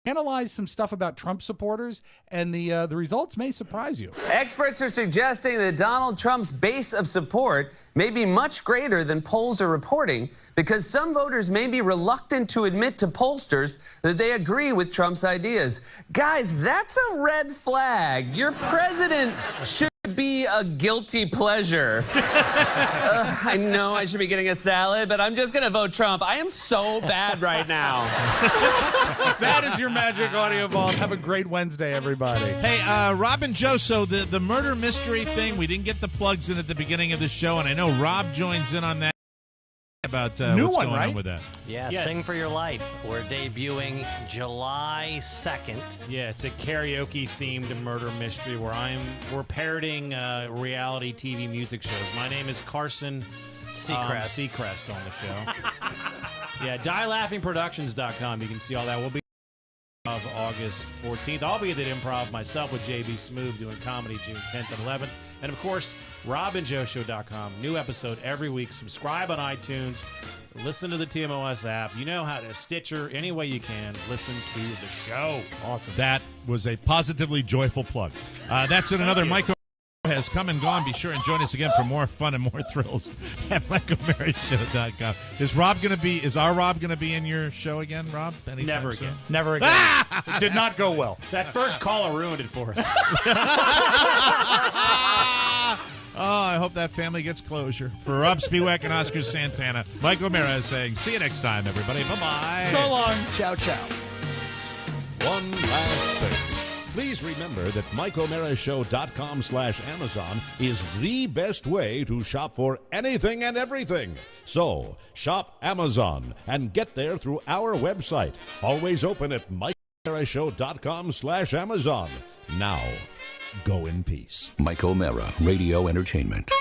Analyze some stuff about Trump supporters, and the results may surprise you. Experts are suggesting that Donald Trump's base of support may be much greater than polls are reporting because some voters may be reluctant to admit to pollsters that they agree with Trump's ideas. Guys, that's a red flag. Your president should be a guilty pleasure. I know I should be getting a salad, but I'm just going to vote Trump. I am so bad right now. That is your magic audio vault. Have a great Wednesday, everybody. Hey, Rob and Joe, so the murder mystery thing, we didn't get the plugs in at the beginning of the show, and I know Rob joins in on that. About New what's one, going right? on with that. Yeah, Sing for Your Life. We're debuting July 2nd. Yeah, it's a karaoke-themed murder mystery where we're parroting reality TV music shows. My name is Carson Seacrest on the show. Yeah, dielaughingproductions.com. You can see all that. We'll be of August 14th. I'll be at the Improv myself with JB Smoove doing comedy June 10th and 11th. And, of course, robandjoeshow.com. New episode every week. Subscribe on iTunes. Listen to the TMOS app. You know how to Stitcher. Any way you can, listen to the show. Awesome. That was a positively joyful plug. That's in another Michael has come and gone. Be sure and join us again for more fun and more thrills at michaelmaryshow.com. Is our Rob going to be in your show again, Rob? Anytime Never soon? again. Never again. It did not go well. That first caller ruined it for us. Oh, I hope that family gets closure. For Rob Spiewak and Oscar Santana, Michael O'Mara is saying, see you next time, everybody. Bye-bye. So long. Ciao, ciao. One last thing. Please remember that MikeO'MaraShow.com/Amazon is the best way to shop for anything and everything. So, shop Amazon and get there through our website. Always open at MikeO'MaraShow.com/Amazon. Now, go in peace. Mike O'Mara, Radio Entertainment.